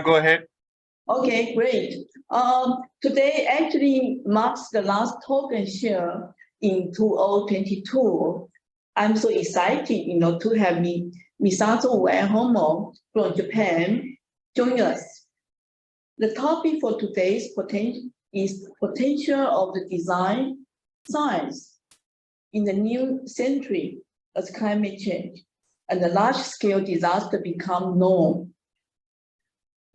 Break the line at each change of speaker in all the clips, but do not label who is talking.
Go ahead.
Okay, great. Today actually marks the last talk and share in 2022. I'm so excited, to have Misato Uehara from Japan join us. The topic for today's is potential of the design science in the new century as climate change and the large-scale disaster become norm.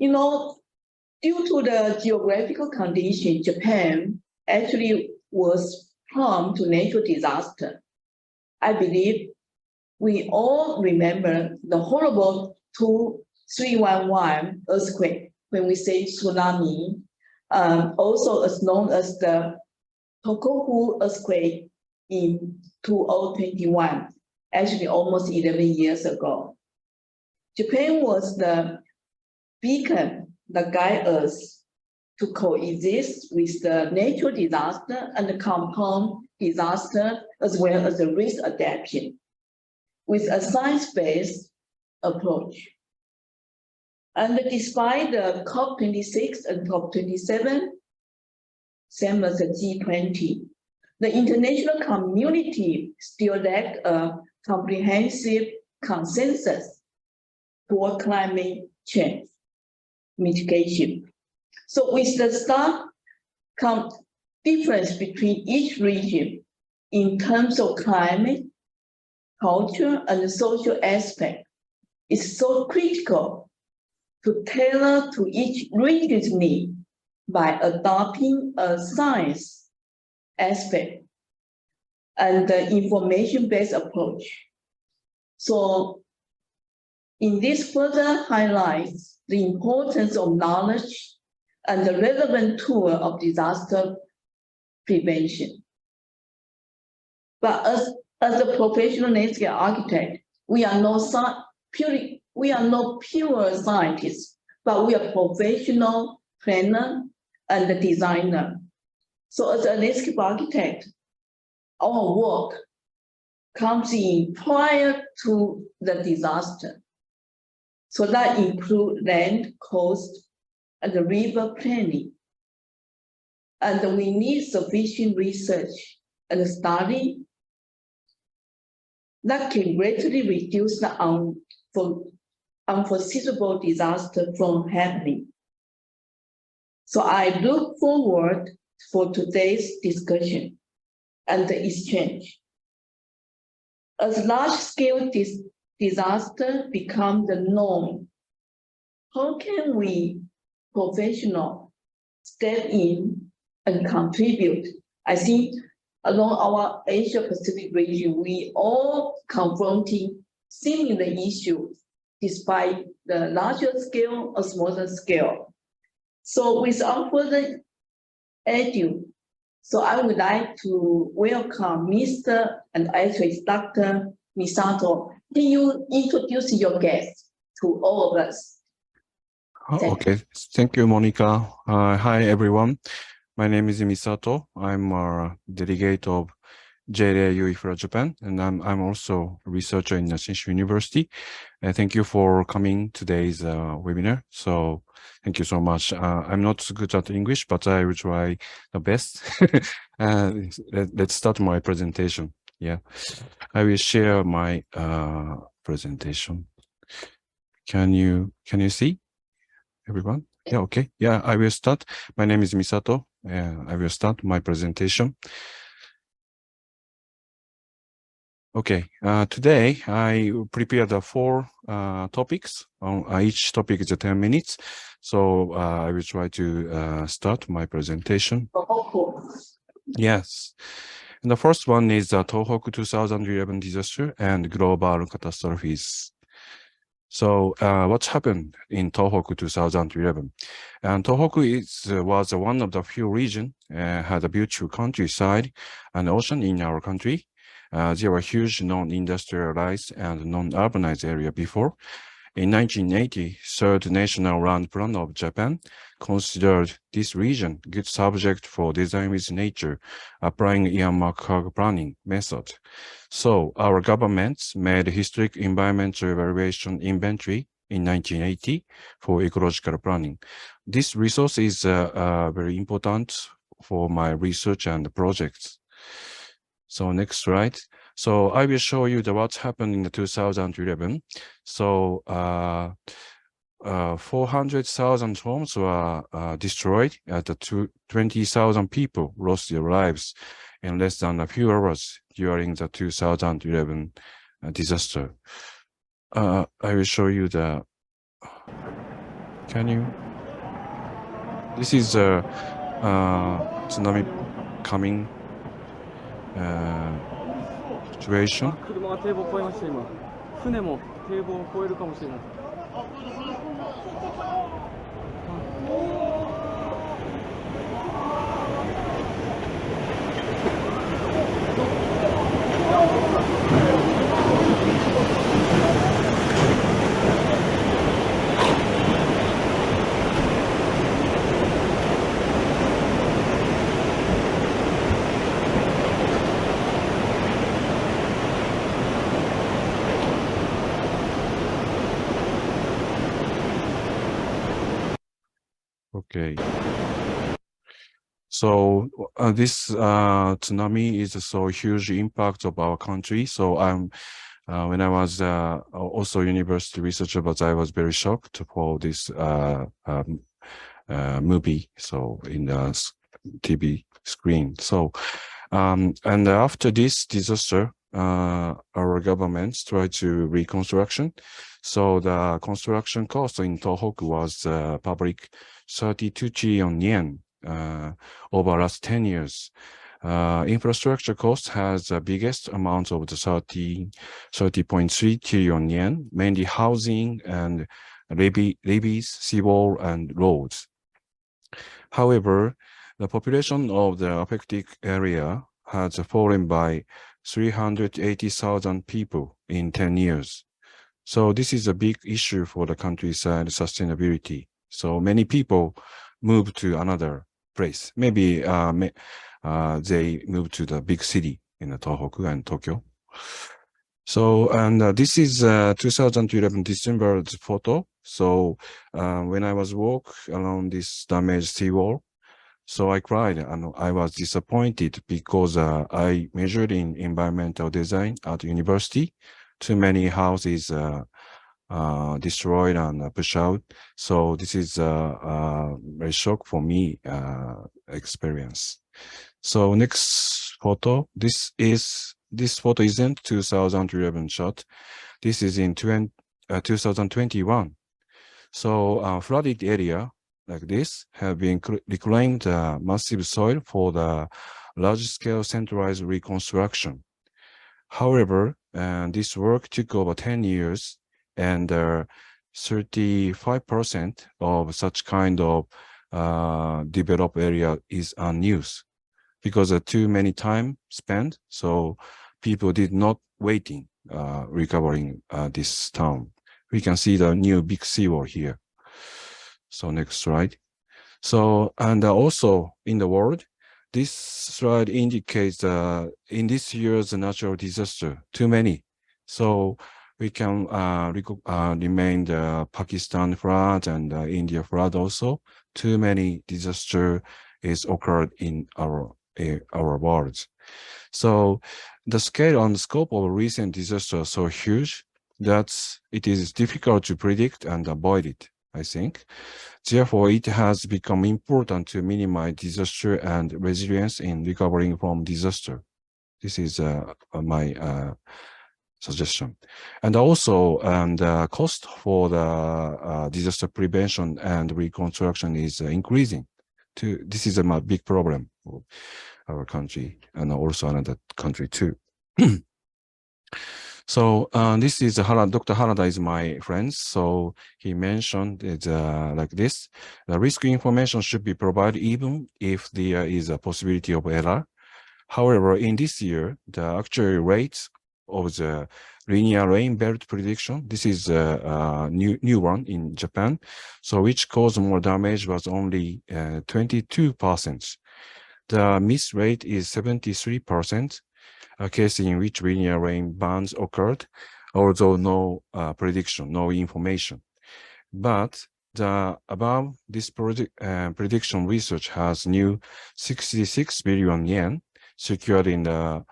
Due to the geographical condition, Japan actually was prone to natural disaster. I believe we all remember the horrible 311 earthquake when we say tsunami, also as known as the Tohoku earthquake in 2021, actually almost 11 years ago. Japan was the beacon that guide us to coexist with the natural disaster and the compound disaster, as well as the risk adaptation, with a science-based approach. And despite the COP26 and COP27, same as the G20, the international community still lack a comprehensive consensus toward climate change mitigation. So with the stark difference between each region in terms of climate, culture, and social aspect, it's so critical to tailor to each region's need by adopting a science aspect and the information-based approach. So in this further highlights the importance of knowledge and the relevant tool of disaster prevention. But as a professional landscape architect, we are not pure scientists, but we are professional planner and designer. So as a landscape architect, our work comes in prior to the disaster. So that includes land, coast, and the river planning. And we need sufficient research and study that can greatly reduce the unforeseeable disaster from happening. So I look forward for today's discussion and the exchange. As large-scale disaster become the norm, how can we professionals step in and contribute? I think along our Asia-Pacific region, we all confronting similar issues despite the larger scale or smaller scale. So without further ado, so I would like to welcome Mr. and actually Dr. Misato. Can you introduce your guest to all of us?
Okay, thank you, Monica. Hi, everyone. My name is Misato. I'm a delegate of JLA IFLA Japan, and I'm also a researcher in Shinshu University. Thank you for coming today's webinar. So thank you so much. I'm not so good at English, but I will try the best. Let's start my presentation. Yeah, I will share my presentation. Can you see, everyone? Yeah, okay. Yeah, I will start. My name is Misato. I will start my presentation. Okay, today I prepared 4 topics. Each topic is 10 minutes. So I will try to start my presentation. Yes. And the first one is the Tohoku 2011 disaster and global catastrophes. So what happened in Tohoku 2011? And Tohoku was one of the few regions had a beautiful countryside and ocean in our country. There were huge non-industrialized and non-urbanized area before. In 1980, Third National Land Plan of Japan considered this region good subject for design with nature, applying earmark planning method. So our governments made historic environmental evaluation inventory in 1980 for ecological planning. This resource is very important for my research and projects. So next slide. So I will show you what's happened in the 2011. So 400,000 homes were destroyed. 20,000 people lost their lives in less than a few hours during the 2011 disaster. I will show you the. This is a tsunami coming situation.
車が堤防を越えました今。船も堤防を越えるかもしれない。
Okay. So this tsunami is so huge impact of our country. So when I was also university researcher, but I was very shocked for this movie. So in the TV screen. So and after this disaster, our government tried to reconstruction. So the construction cost in Tohoku was public 32 trillion yen over last 10 years. Infrastructure cost has the biggest amount of the 30.3 trillion yen, mainly housing and levies, seawall, and roads. However, the population of the affected area has fallen by 380,000 people in 10 years. So this is a big issue for the countryside sustainability. So many people move to another place. Maybe they move to the big city in Tohoku and Tokyo. So, and this is 2011 December photo. So when I was walk along this damaged seawall, so I cried and I was disappointed because I majored in environmental design at university. Too many houses destroyed and pushed out. So this is a very shock for me experience. So next photo. This photo isn't 2011 shot. This is in 2021. So flooded area like this have been reclaimed massive soil for the large-scale centralized reconstruction. However, this work took over 10 years, and 35% of such kind of developed area is unused because of too many time spent. So people did not waiting recovering this town. We can see the new big seawall here. So next slide. So, and also in the world, this slide indicates in this year's natural disaster, too many. So we can remain the Pakistan flood and India flood also. Too many disaster is occurred in our world. So the scale and scope of recent disasters are so huge that it is difficult to predict and avoid it, I think. Therefore, it has become important to minimize disaster and resilience in recovering from disaster. This is my suggestion. And also, the cost for the disaster prevention and reconstruction is increasing. This is a big problem for our country and also another country too. So this is Dr. Harada is my friend. So he mentioned it like this: the risk information should be provided even if there is a possibility of error. However, in this year, the actual rates of the linear rain belt prediction, this is a new one in Japan, so which caused more damage was only 22%. The miss rate is 73%. A case in which linear rain bands occurred, although no prediction, no information. But the above this prediction research has new 66 billion yen secured in the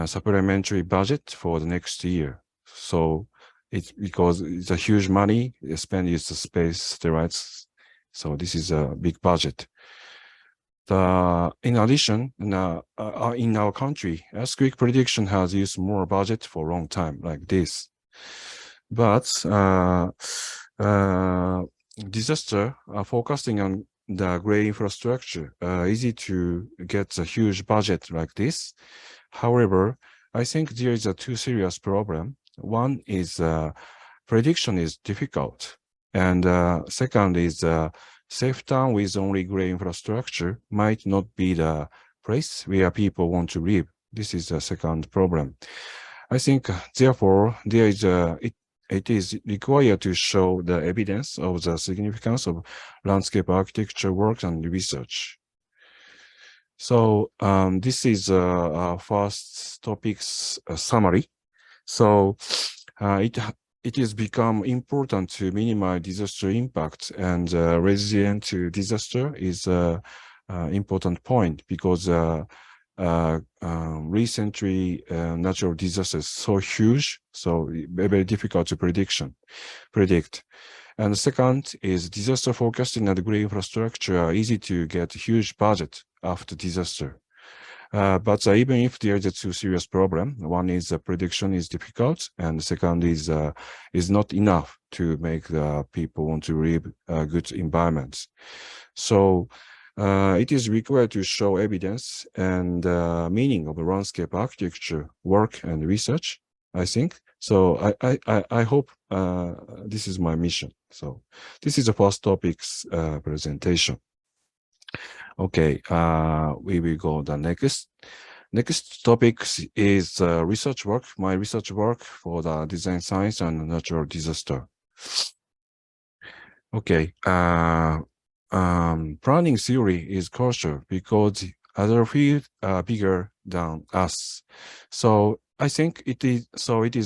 supplementary budget for the next year. So it's because it's a huge money spent is the space satellites. So this is a big budget. In addition, in our country, earthquake prediction has used more budget for a long time like this. But disaster focusing on the gray infrastructure, easy to get a huge budget like this. However, I think there is a two serious problem. One is prediction is difficult, and second is safe town with only gray infrastructure might not be the place where people want to live. This is the second problem. I think, therefore, there is it is required to show the evidence of the significance of landscape architecture work and research. So this is our first topic's summary. So it has become important to minimize disaster impact, and resilient to disaster is an important point because recently natural disasters so huge, so very difficult to predict. And the second is disaster forecasting and green infrastructure are easy to get huge budget after disaster. But even if there is a two serious problem, one is prediction is difficult, and the second is not enough to make people want to live good environments. So it is required to show evidence and meaning of the landscape architecture work and research, I think. So I hope this is my mission. So this is the first topic's presentation. Okay, we will go the next. Next topic is research work, my research work for the design science and natural disaster. Okay, planning theory is crucial because other fields are bigger than us. So I think it is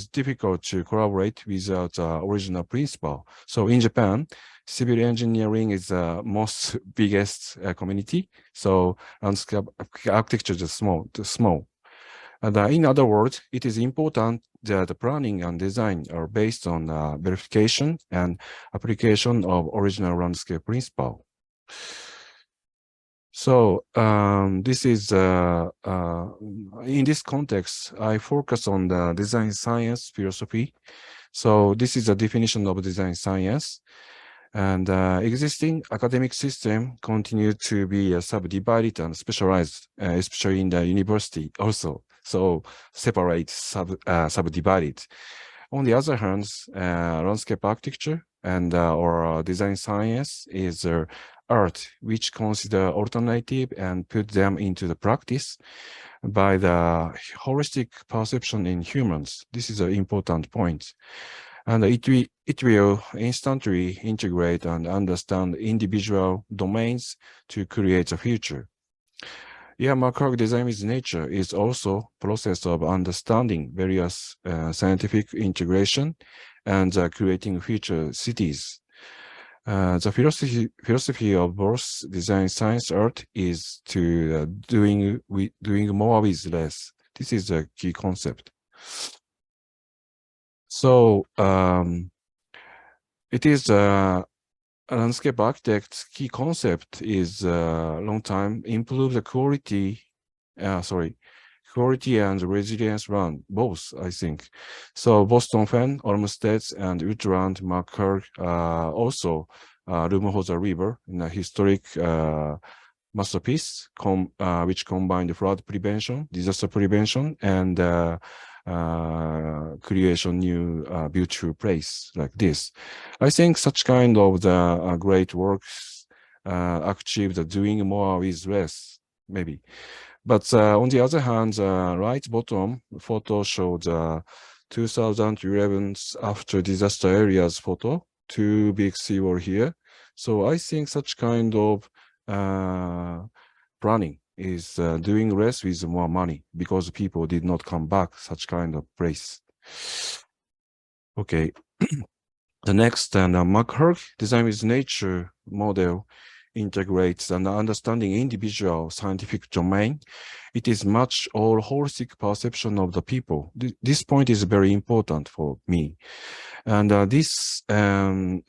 difficult to collaborate without original principle. So in Japan, civil engineering is the most biggest community. So landscape architecture is small. And in other words, it is important that the planning and design are based on verification and application of original landscape principle. So this is in this context, I focus on the design science philosophy. So this is a definition of design science, and existing academic system continue to be subdivided and specialized, especially in the university also. So separate, subdivided. On the other hand, landscape architecture and or design science is art, which consider alternative and put them into the practice by the holistic perception in humans. This is an important point. And it will instantly integrate and understand individual domains to create a future. Marker design with nature is also process of understanding various scientific integration and creating future cities. The philosophy of both design science art is to doing more with less. This is a key concept. So it is a landscape architect's key concept is long time improve the quality and resilience run, both, I think. So Boston Fen, Olmsted, and Woodland Marker also Lumhosa River in a historic masterpiece which combined flood prevention, disaster prevention, and creation new beautiful place like this. I think such kind of the great works achieve the doing more with less, maybe. But on the other hand, right bottom photo showed 2011 after disaster areas photo, two big seawall here. So I think such kind of planning is doing less with more money because people did not come back such kind of place. Okay. The next, and McHurg design with nature model integrates an understanding individual scientific domain. It is much all holistic perception of the people. This point is very important for me. And this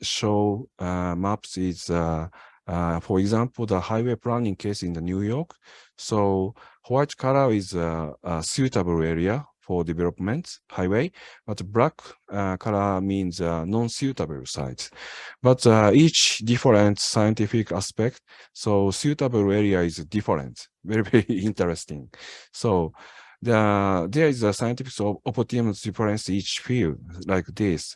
show maps is, for example, the highway planning case in the New York. So white color is a suitable area for development highway, but black color means non-suitable sites. But each different scientific aspect, so suitable area is different. Very, very interesting. So there is a scientific opportunity difference each field like this.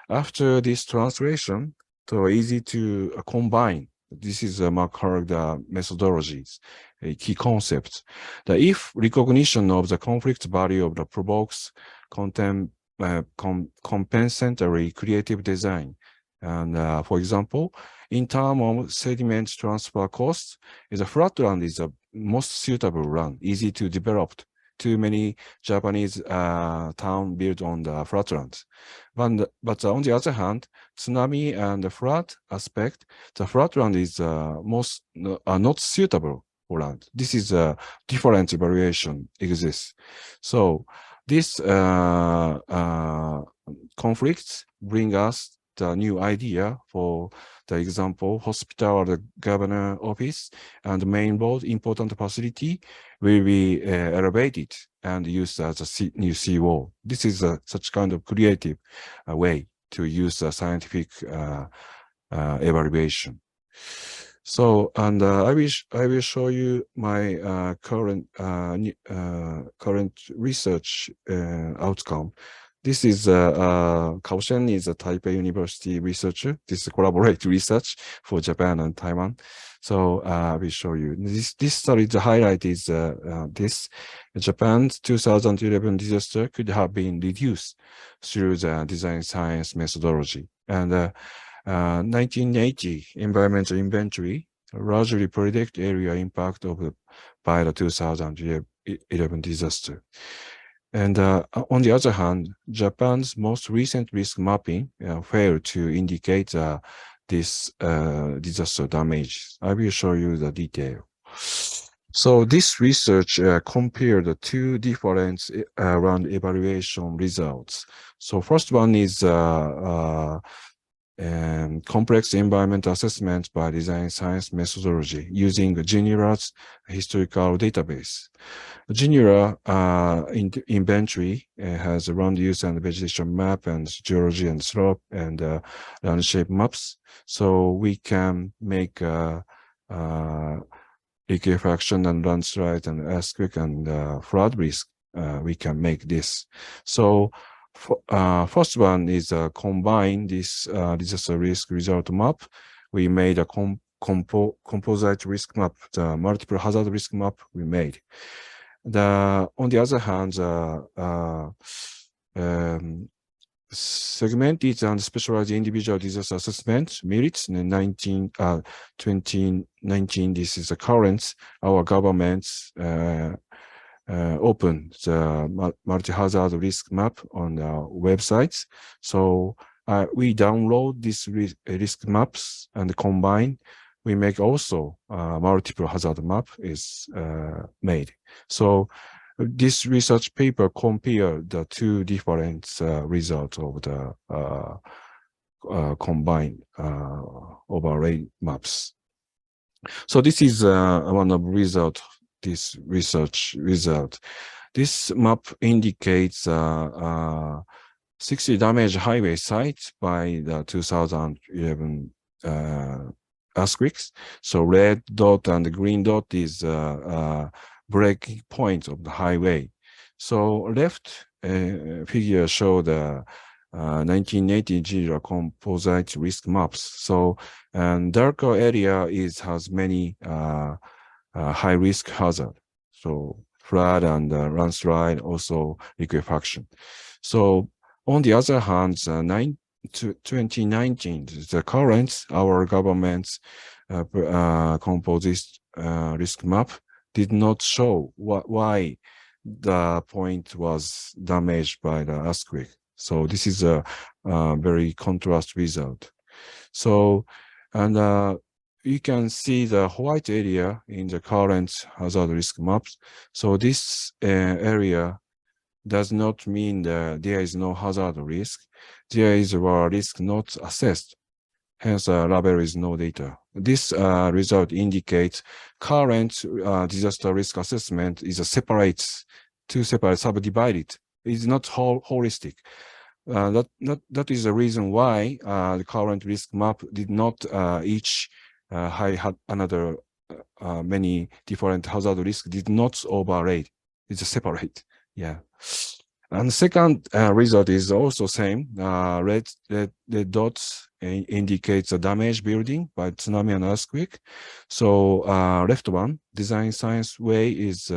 After this translation, so easy to combine. This is Mark Harg, the methodologies, a key concept. The if recognition of the conflict value of the provokes compensatory creative design. And for example, in terms of sediment transfer costs, a flat land is the most suitable land, easy to develop. Too many Japanese towns built on the flatlands. But on the other hand, tsunami and the flood aspect, the flatland is not suitable for land. This is a different evaluation exists. So this conflicts bring us the new idea for the example, hospital or the governor office and the main road important facility will be elevated and used as a new seawall. This is such kind of creative way to use a scientific evaluation. So, and I will show you my current research outcome. This is Kaoshen is a Taipei University researcher. This is collaborate research for Japan and Taiwan. So I will show you. This study, the highlight is this. Japan's 2011 disaster could have been reduced through the design science methodology. And 1980 environmental inventory largely predict area impact by the 2011 disaster. And on the other hand, Japan's most recent risk mapping failed to indicate this disaster damage. I will show you the detail. So this research compared the two different round evaluation results. So first one is complex environment assessment by design science methodology using Genera's historical database. Genera inventory has a land use and vegetation map and geology and slope and landscape maps. So we can make liquefaction and landslide and earthquake and flood risk. We can make this. So first one is combine this disaster risk result map. We made a composite risk map, the multiple hazard risk map we made. On the other hand, segmented and specialized individual disaster assessment merits in 2019. This is the current. Our government's open the multi-hazard risk map on the websites. So we download these risk maps and combine. We make also multiple hazard map is made. So this research paper compared the two different results of the combined overlay maps. So this is one of this research result. This map indicates 60 damaged highway sites by the 2011 earthquakes. So red dot and the green dot is breaking point of the highway. So left figure show the 1980 Genera composite risk maps. So and darker area has many high risk hazard. So flood and landslide, also liquefaction. So on the other hand, 2019, the current our government's composite risk map did not show why the point was damaged by the earthquake. So this is a very contrast result. So, and you can see the white area in the current hazard risk maps. So this area does not mean that there is no hazard risk. There is a risk not assessed. Hence, label is no data. This result indicates current disaster risk assessment is a two separate subdivided. It's not holistic. That is the reason why the current risk map did not each had another many different hazard risk did not overlay. It's a separate. Yeah. And the second result is also same. Red dots indicates a damaged building by tsunami and earthquake. So left one, design science way is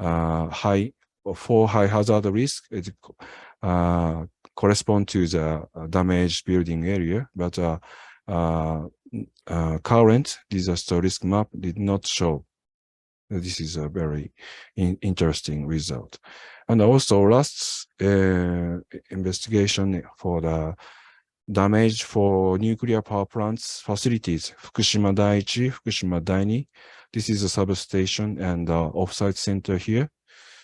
high for high hazard risk. It correspond to the damaged building area, but current disaster risk map did not show. This is a very interesting result. And also last investigation for the damage for nuclear power plants facilities, Fukushima Daiichi, Fukushima Daini. This is a substation and offsite center here.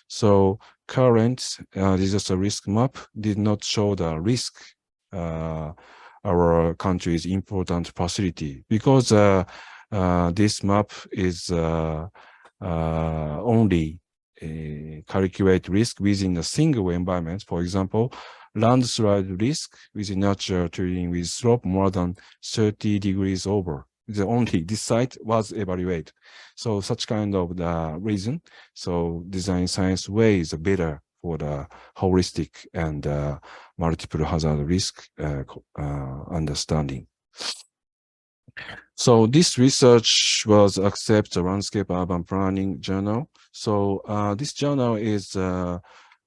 So current disaster risk map did not show the risk our country's important facility because this map is only calculate risk within a single environment. For example, landslide risk within natural terrain with slope more than 30 degrees over. Only this site was evaluated. So such kind of the reason. So design science way is better for the holistic and multiple hazard risk understanding. So this research was accepted Landscape Urban Planning Journal. So this journal is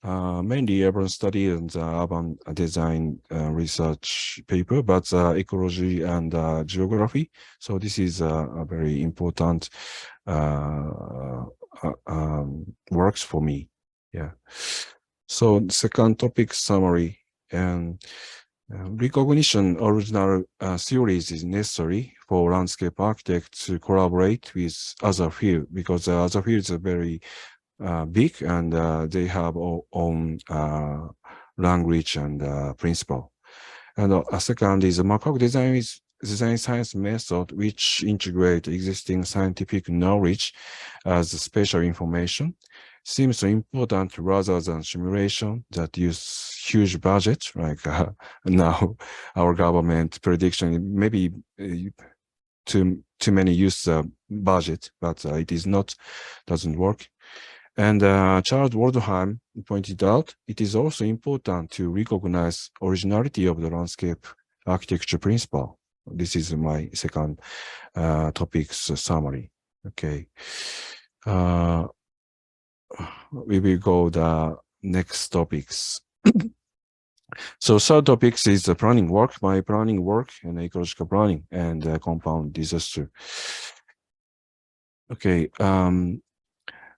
mainly urban study and urban design research paper, but ecology and geography. So this is a very important works for me. Yeah. So second topic summary and recognition original theories is necessary for landscape architects to collaborate with other fields because other fields are very big and they have own language and principle. And a second is Macaque design is design science method which integrate existing scientific knowledge as special information. Seems important rather than simulation that use huge budget, like now our government prediction, maybe too many use budget, but it is not, doesn't work. And Charles Waldheim pointed out, it is also important to recognize originality of the landscape architecture principle. This is my second topic's summary. Okay. We will go the next topics. So third topics is the planning work, my planning work and ecological planning and compound disaster. Okay,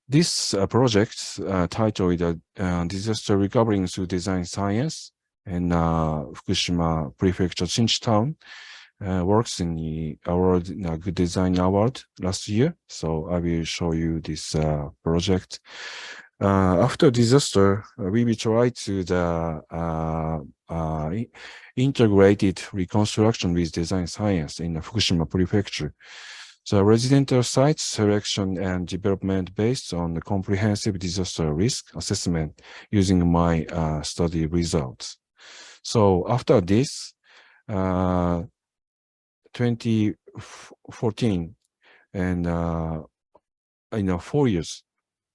this project titled Disaster Recovering Through Design Science in Fukushima Prefecture, Shinchi works in the award, Good Design Award last year. So I will show you this project. After disaster, we will try to the integrated reconstruction with design science in the Fukushima Prefecture. So residential site selection and development based on the comprehensive disaster risk assessment using my study results. So after this, 2014 and in 4 years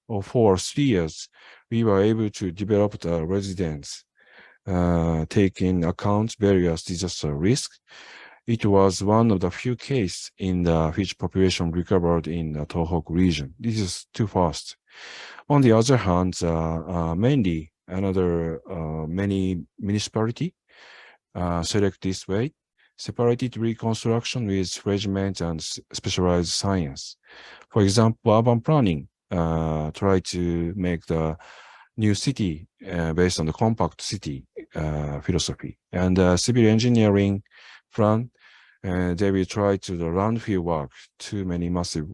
or 3 years, we were able to develop the residence, taking account various disaster risks. It was one of the few cases in which population recovered in the Tohoku region. This is too fast. On the other hand, mainly many municipality select this way, separated reconstruction with regiment and specialized science. For example, urban planning try to make the new city based on the compact city philosophy. And civil engineering plan, they will try to the landfill work too many massive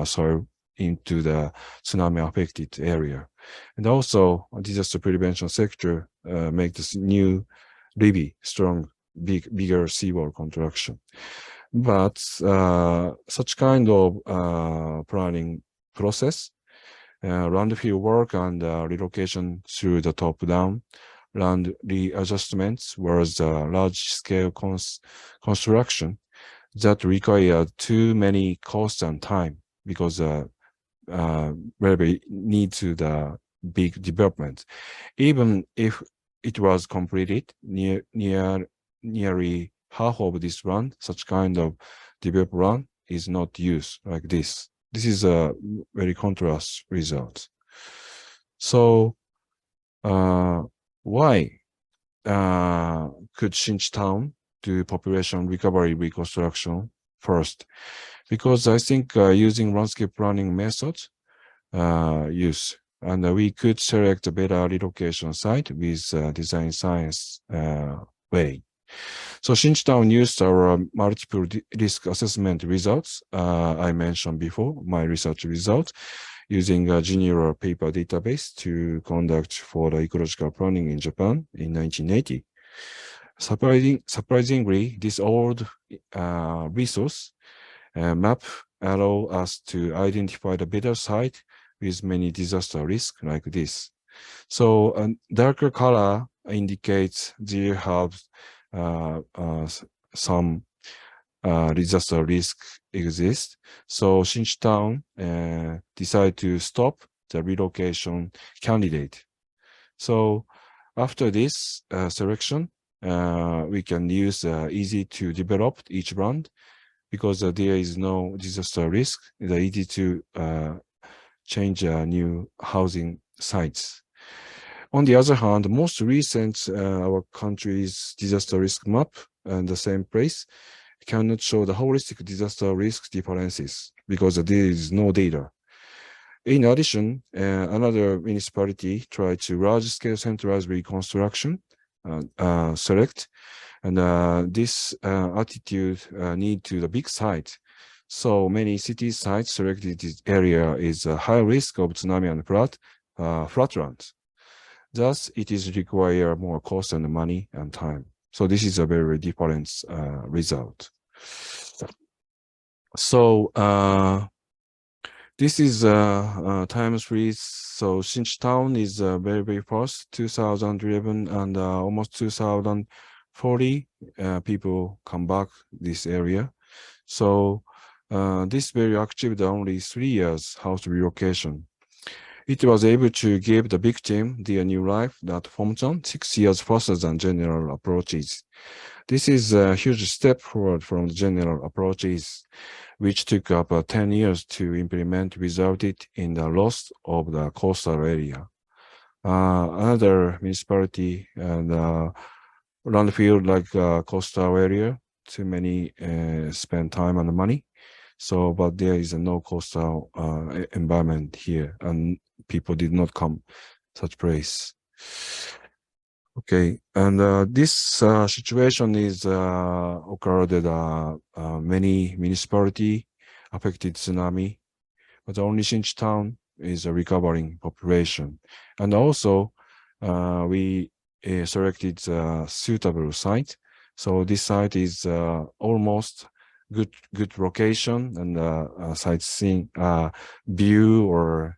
soil into the tsunami affected area. And also disaster prevention sector make this new levee strong, bigger seawall construction. But such kind of planning process, landfill work and relocation through the top-down land readjustments was a large-scale construction that required too many costs and time because very need to the big development. Even if it was completed, nearly half of this run, such kind of developed run is not used like this. This is a very contrast result. So why could Shinchi-town do population recovery reconstruction first? Because I think using landscape planning methods use, and we could select a better relocation site with design science way. So Shinchi-town used our multiple risk assessment results I mentioned before, my research results, using a junior paper database to conduct for the ecological planning in Japan in 1980. Surprisingly, this old resource map allow us to identify the better site with many disaster risks like this. So a darker color indicates there have some disaster risk exist. So Shinchi-town decided to stop the relocation candidate. So after this selection, we can use easy to develop each brand because there is no disaster risk. It's easy to change new housing sites. On the other hand, most recent our country's disaster risk map and the same place cannot show the holistic disaster risk differences because there is no data. In addition, another municipality tried to large-scale centralized reconstruction select, and this attitude need to the big site. So many city sites selected this area is a high risk of tsunami and flatlands. Thus, it is require more cost and money and time. So this is a very different result. So this is time series. So Shinchi-town is very fast, 2011 and almost 2040 people come back this area. So this very achieved only 3 years house relocation. It was able to give the victim their new life that formed 6 years faster than general approaches. This is a huge step forward from the general approaches, which took up 10 years to implement, resulted in the loss of the coastal area. Another municipality and landfill like coastal area, too many spend time and money. So, but there is no coastal environment here, and people did not come such place. Okay, and this situation is occurred at many municipality affected tsunami, but only Shinchi-town is a recovering population. And also, we selected a suitable site. So this site is almost good location and sightseeing view or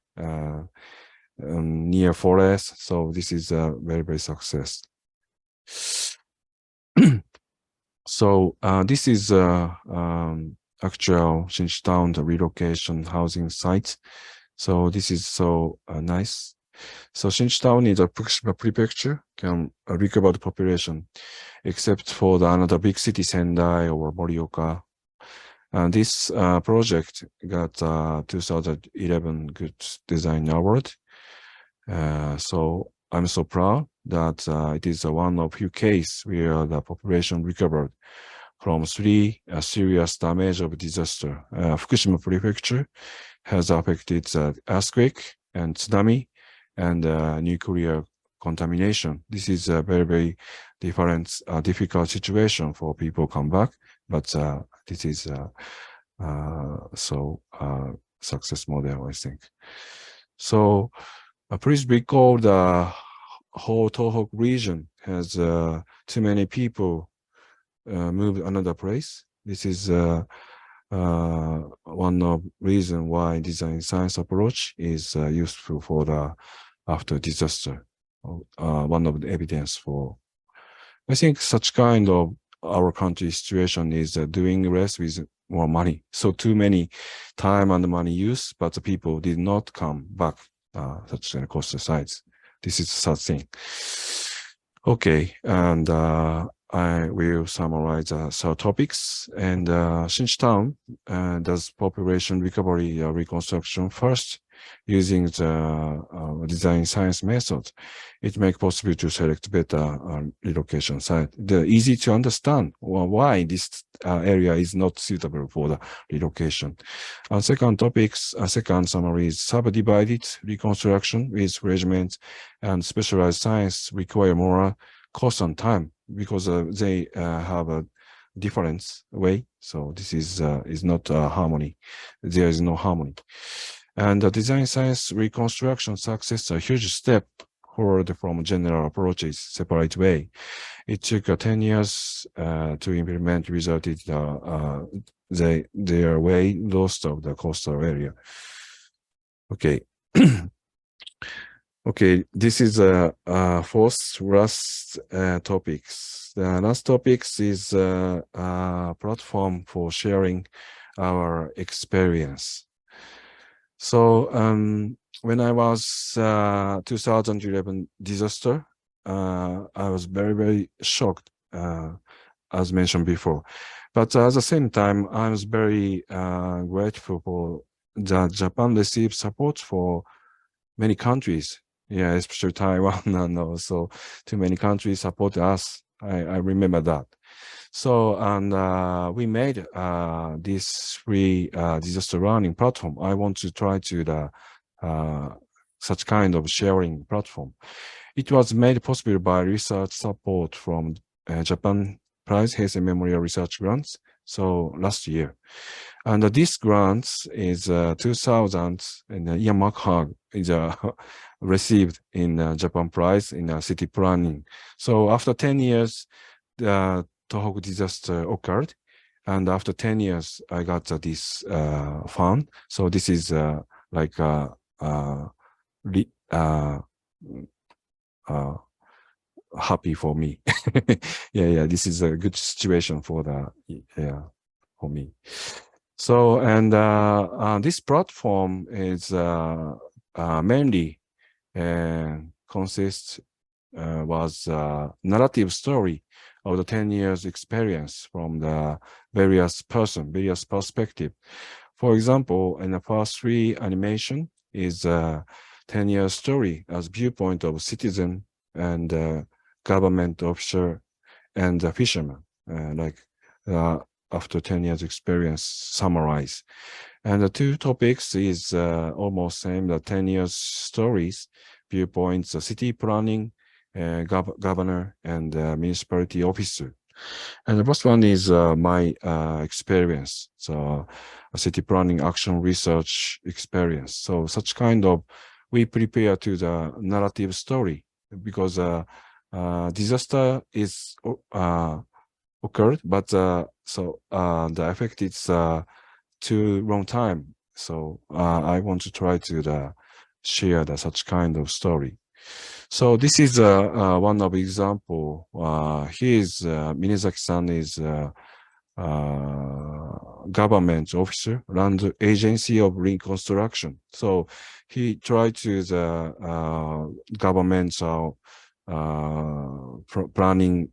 near forest. So this is a very success. So this is actual Shinchi-town relocation housing site. So this is so nice. So Shinchi-town is a prefecture, can recover the population, except for the another big city, Sendai or Morioka. This project got 2011 Good Design Award. So I'm so proud that it is one of few cases where the population recovered from 3 serious damage of disaster. Fukushima Prefecture has affected earthquake and tsunami, and nuclear contamination. This is a very, very difficult situation for people come back, but this is success model, I think. So please recall the whole Tohoku region has too many people moved another place. This is one of reason why design science approach is useful for the after disaster. One of the evidence for, I think such kind of our country situation is doing less with more money. So too many time and money used, but the people did not come back such a cost sides. This is such thing. Okay, and I will summarize some topics. And Shinchitown does population recovery reconstruction first using the design science method. It makes possible to select better relocation site. The easy to understand why this area is not suitable for the relocation. Second summary is subdivided reconstruction with regiments and specialized science require more cost and time because they have a different way. So this is not harmony. There is no harmony. And the design science reconstruction success is a huge step forward from general approaches separate way. It took 10 years to implement, resulted their way lost of the coastal area. Okay. Okay, this is fourth last topics. The last topics is a platform for sharing our experience. So when I was 2011 disaster, I was very, very shocked, as mentioned before. But at the same time, I was very grateful for that Japan received support for many countries. Yeah, especially Taiwan and also too many countries support us. I remember that. So, and we made this free disaster learning platform. I want to try to the such kind of sharing platform. It was made possible by research support from Japan Prize Heisei Memorial Research Grants. So last year. And this grant is 2000 and Ian McHugh is received in Japan Prize in city planning. So after 10 years, the Tohoku disaster occurred. And after 10 years, I got this fund. So this is like happy for me. Yeah, this is a good situation for for me. So, and this platform is mainly was narrative story of the 10 years experience from the various perspective. For example, in the first 3 animation is a 10-year story as viewpoint of citizen and government officer and a fisherman, after 10 years experience summarize. And the 2 topics is almost same, the 10 years stories, viewpoints, city planning, governor and municipality officer. And the first one is my experience, so a city planning action research experience. So such kind of, we prepare to the narrative story because disaster is occurred, but the effect is too long time. So I want to try to share such kind of story. So this is one of example. Minezaki-san is government officer, land agency of reconstruction. So he tried to the government's planning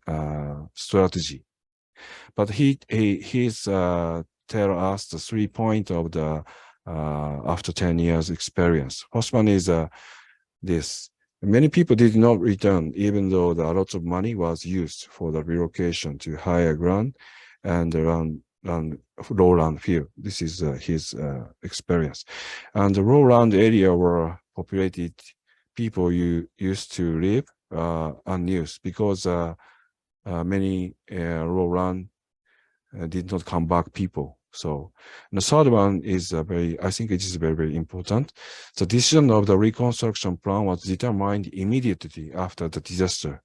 strategy. But he's tell us the 3 points of the after 10 years experience. First one is this. Many people did not return, even though a lot of money was used for the relocation to higher ground and lowland field. This is his experience. And the lowland area were populated people you used to live unused because many road run did not come back people. So the third one is I think it is very, very important. The decision of the reconstruction plan was determined immediately after the disaster.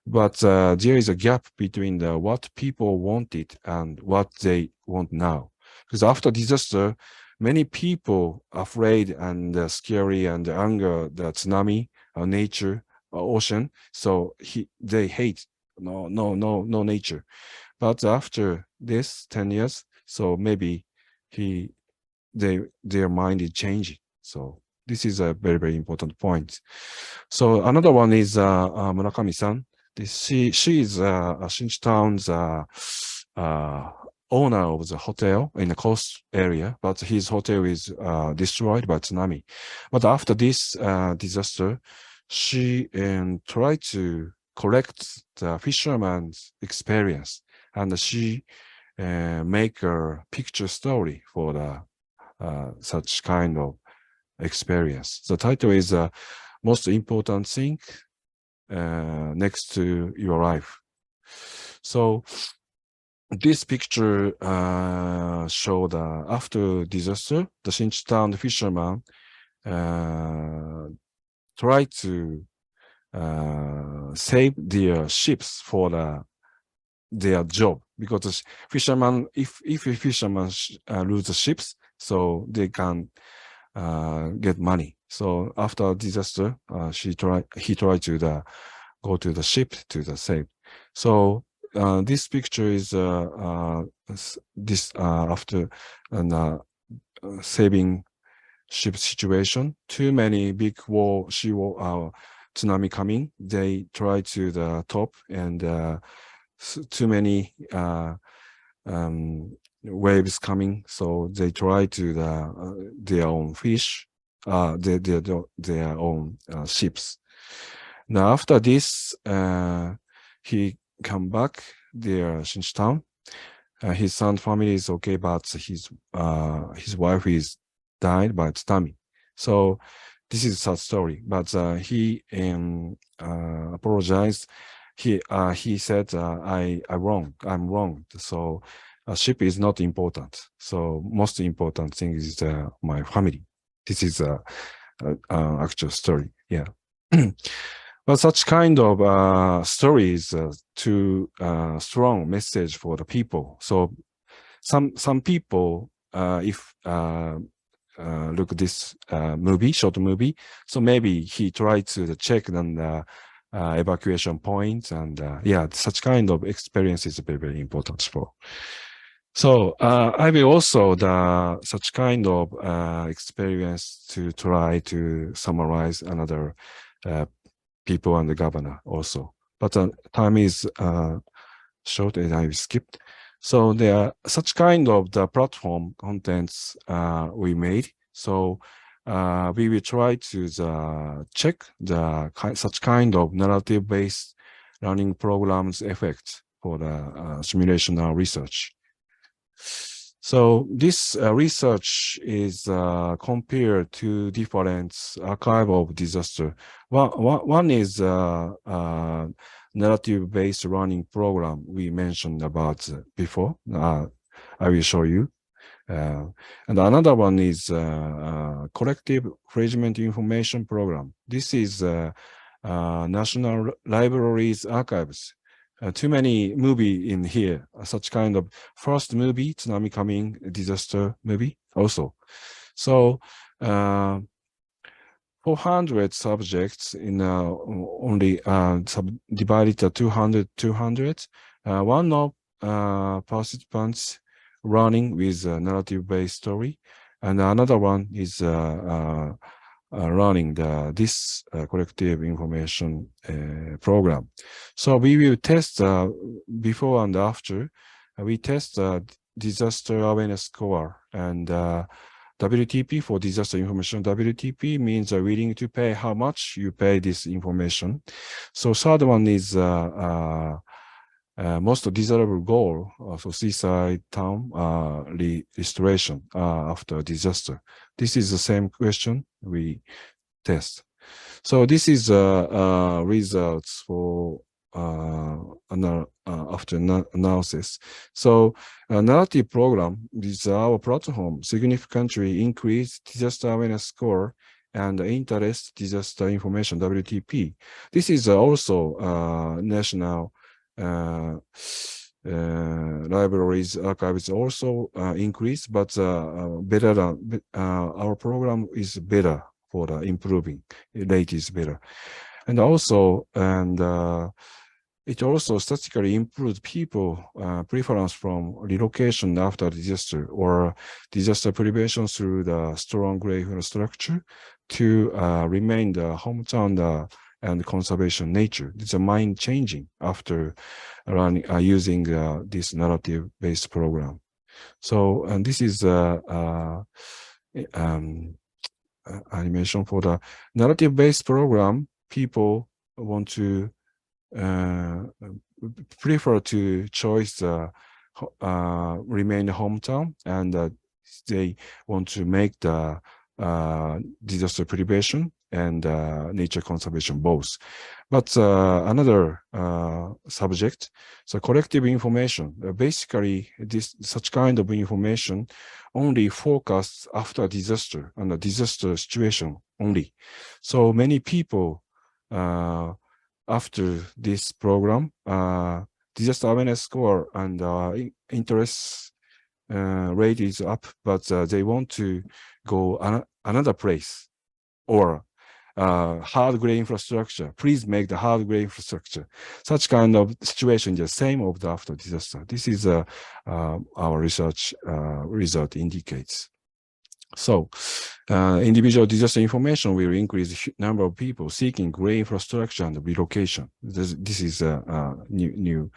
But there is a gap between what people wanted and what they want now. Because after disaster, many people afraid and scary and anger the tsunami, nature, ocean. So they hate no nature. But after this 10 years, so maybe their mind is changing. So this is a very, very important point. So another one is Murakami-san. She is Shinchitown's owner of the hotel in the coast area, but his hotel is destroyed by tsunami. But after this disaster, she tried to collect the fisherman's experience, and she make a picture story for the such kind of experience. The title is Most Important Thing Next to Your Life. So this picture showed after disaster, the Shinchitown fisherman tried to save their ships for their job, because the fisherman, if a fisherman lose the ships, so they can get money. So after disaster, he tried to go to the ship to the save. So this picture is after saving ship situation. Too many big tsunami coming. They try to the top, and too many waves coming, so they try to their own fish, their own ships. Now after this, he come back their Shinchitown. His son family is okay, but his wife is died by tsunami. So this is a sad story. But he apologized. He said, I'm wrong. So a ship is not important. So most important thing is my family. This is actual story. Yeah. But such kind of story is too strong message for the people. So some people, if look at this short movie, so maybe he tried to check the evacuation points, and yeah, such kind of experience is very, very important for. So I will also such kind of experience to try to summarize another people and the governor also. But time is short and I skipped. So there are such kind of the platform contents we made. So we will try to check such kind of narrative-based learning programs effect for the simulation research. So this research is compared to different archive of disaster. One is narrative-based learning program we mentioned about before. I will show you. And another one is collective management information program. This is National Libraries Archives. Too many movie in here, such kind of first movie, tsunami coming, disaster movie also. So 400 subjects in only divided to 200. One of participants running with a narrative-based story, and another one is running this collective information program. So we will test before and after. We test disaster awareness score and WTP for disaster information. WTP means willing to pay, how much you pay this information. So third one is most desirable goal for seaside town restoration after disaster. This is the same question we test. So this is results for after analysis. So narrative program is our platform significantly increased disaster awareness score and interest disaster information WTP. This is also national libraries archives also increased, but better than our program is better for the improving rate is better, and also it also statistically improved people preference from relocation after disaster or disaster prevention through the strong infrastructure to remain the hometown and conservation nature. It's a mind changing after using this narrative-based program. So, and this is animation for the narrative-based program. People want to prefer to choose remain hometown, and they want to make the disaster prevention and nature conservation both. But another subject, so collective information. Basically, such kind of information only focused after disaster and the disaster situation only. So many people after this program, disaster awareness score and interest rate is up, but they want to go another place or hard gray infrastructure. Please make the hard gray infrastructure. Such kind of situation is the same of the after disaster. This is our research result indicates. So, individual disaster information will increase the number of people seeking gray infrastructure and relocation. This is a new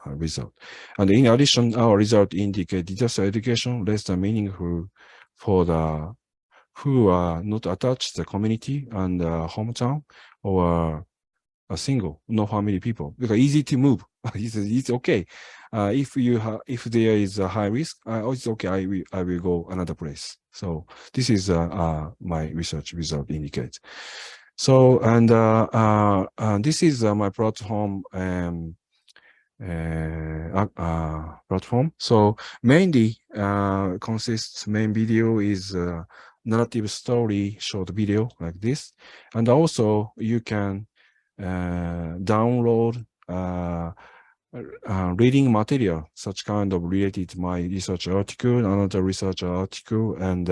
result. And in addition, our result indicate disaster education less than meaningful for the who are not attached to the community and hometown or a single, no family people, because easy to move. it's okay. If there is a high risk, it's okay. I will go another place. So this is my research result indicates. So and this is my platform platform. So mainly consists main video is narrative story short video like this, and also you can download reading material, such kind of related to my research article, another research article, and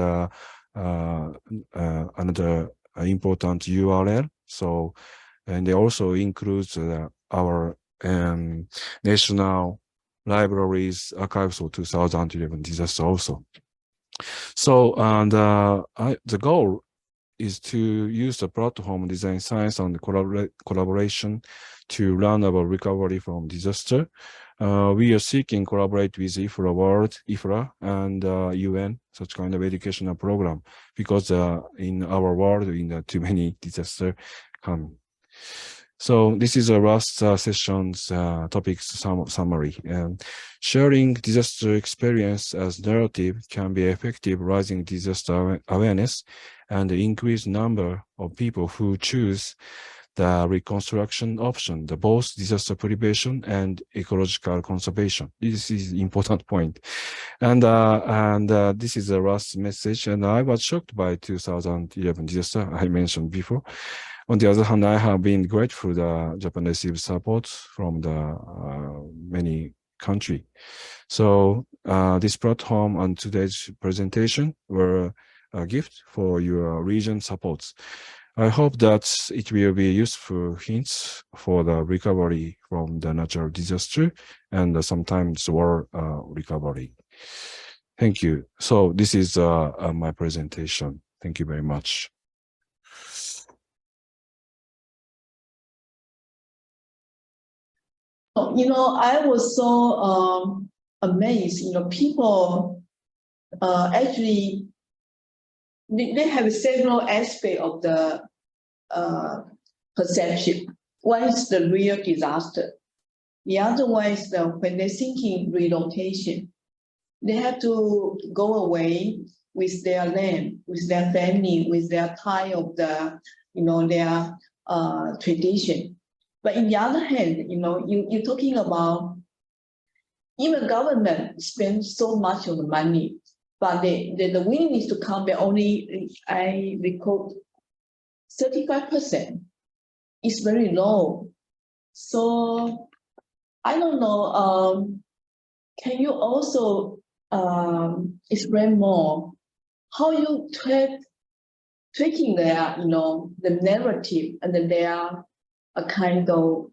another important URL. So, and it also includes our national libraries archives for 2011 disaster also. So, and the goal is to use the platform design science and collaboration to learn about recovery from disaster. We are seeking collaborate with IFLA World, IFLA, and UN, such kind of educational program, because in our world, too many disaster come. So this is a last session's topics summary. Sharing disaster experience as narrative can be effective raising disaster awareness and the increased number of people who choose the reconstruction option, the both disaster prevention and ecological conservation. This is an important point. And this is the last message. And I was shocked by 2011 disaster I mentioned before. On the other hand, I have been grateful the Japan received support from the many countries. So this platform and today's presentation were a gift for your region supports. I hope that it will be useful hints for the recovery from the natural disaster and sometimes war recovery. Thank you. So this is my presentation. Thank you very much.
I was so amazed. People actually they have several aspects of the perception. One is the real disaster. The other one is when they're thinking relocation, they have to go away with their land, with their family, with their tie of the their tradition. But in the other hand, you're talking about even government spends so much of the money, but the willingness to come back only, I recall, 35% is very low. So I don't know. Can you also explain more how you tweaking their, the narrative and then their a kind of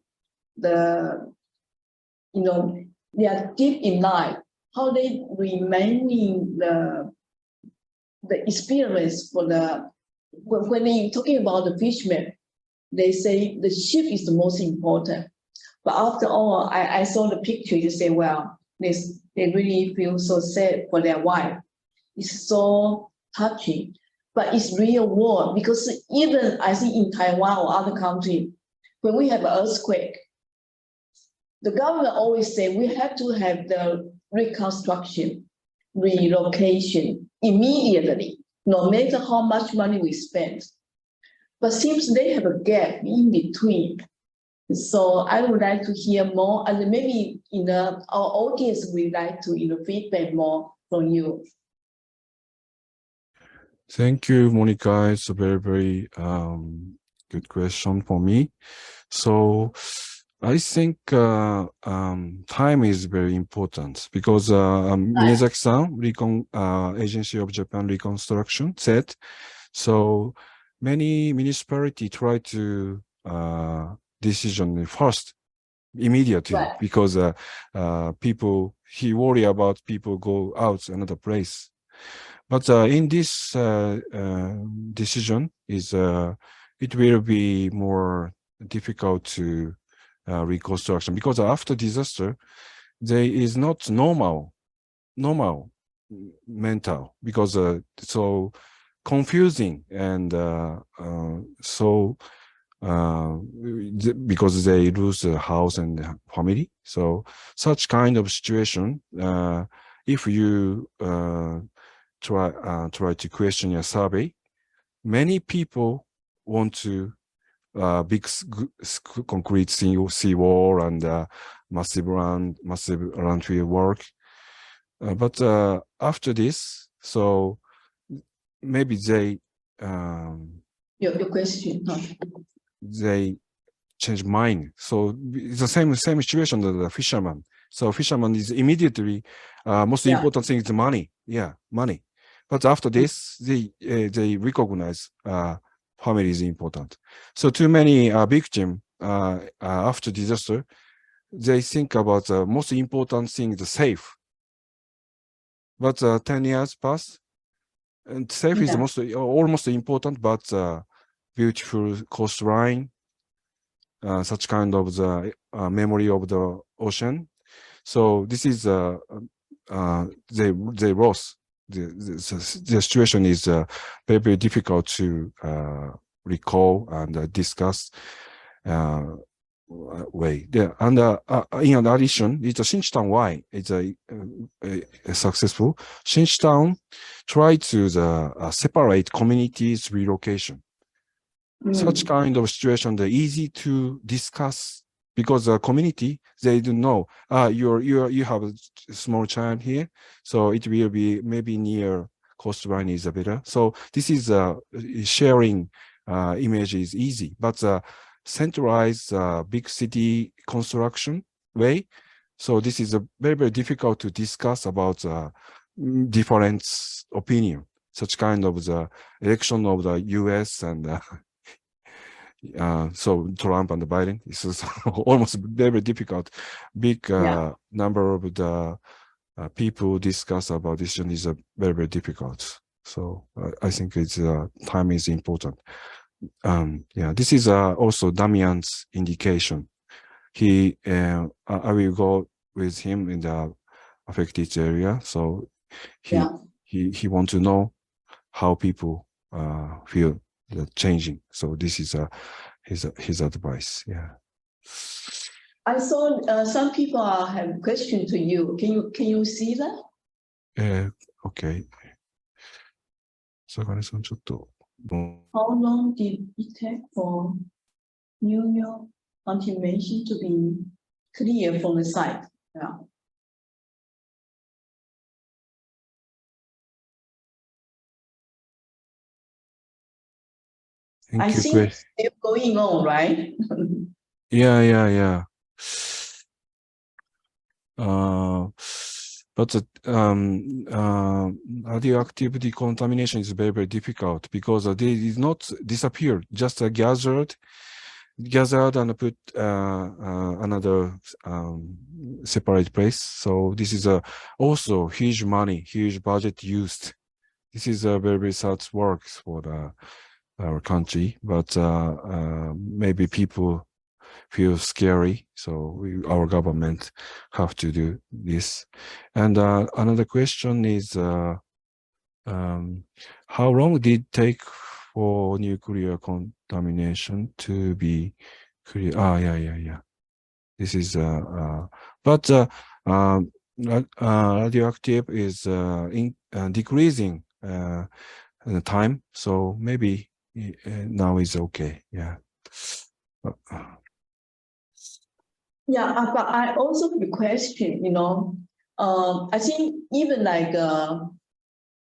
the, they are deep in life, how they remaining the experience for the, when they talking about the fishermen, they say the ship is the most important. But after all, I saw the picture, you say, well, they really feel so sad for their wife. It's so touching, but it's real war, because even I think in Taiwan or other countries, when we have an earthquake, the government always say we have to have the reconstruction, relocation immediately, no matter how much money we spend. But seems they have a gap in between. So I would like to hear more, and maybe our audience would like to feedback more from you.
Thank you, Monica. It's a very, very good question for me. So I think time is very important, because Miyazaki-san, Agency of Japan Reconstruction, said, so many municipalities try to decision first, immediately,
Right.
because he worry about people go out another place. But in this decision it will be more difficult to reconstruction, because after disaster there is not normal mental, because so confusing, and because they lose a house and family. So such kind of situation, if you try to question your survey, many people want to big concrete seawall and massive landfill work, but after this, so maybe they
Your question.
they change mind. So it's the same situation that the fisherman. So fisherman is immediately most important thing is money. Yeah, money. But after this, they recognize family is important. So too many victims after disaster, they think about the most important thing is safe. But 10 years pass, and safe is the almost important, but beautiful coastline, such kind of the memory of the ocean. So this is they lost. The situation is very, very difficult to recall and discuss way. And in addition, it's a Shinchitown. Why it's a successful? Shinchitown try to separate communities relocation. Such kind of situation, they're easy to discuss, because the community, they don't know, you have a small child here, so it will be maybe near coastline is better. So this is sharing image is easy, but centralized big city construction way. So this is a very, very difficult to discuss about different opinion. Such kind of the election of the US and so Trump and Biden is almost very difficult. Big number of the people discuss about this is very, very difficult. So I think it's time is important. This is also Damian's indication. I will go with him in the affected area. So he want to know how people feel the changing. So this is his advice. Yeah.
I saw some people have questions to you. Can you see that?
Okay. 坂根さんちょっと
How long did it take for New York confirmation to be clear from the site? Yeah.
Thank
I
you.
think it's still going on, right?
Yeah. But radioactive decontamination is very, very difficult because they did not disappear, just gathered and put another separate place. So this is also huge money, huge budget used. This is a very, very sad work for our country, but maybe people feel scary, so our government have to do this. And another question is, how long did it take for nuclear contamination to be clear? Yeah. This is, but radioactive is decreasing in time, so maybe now is okay. Yeah.
Yeah, but I also have a question, I think even like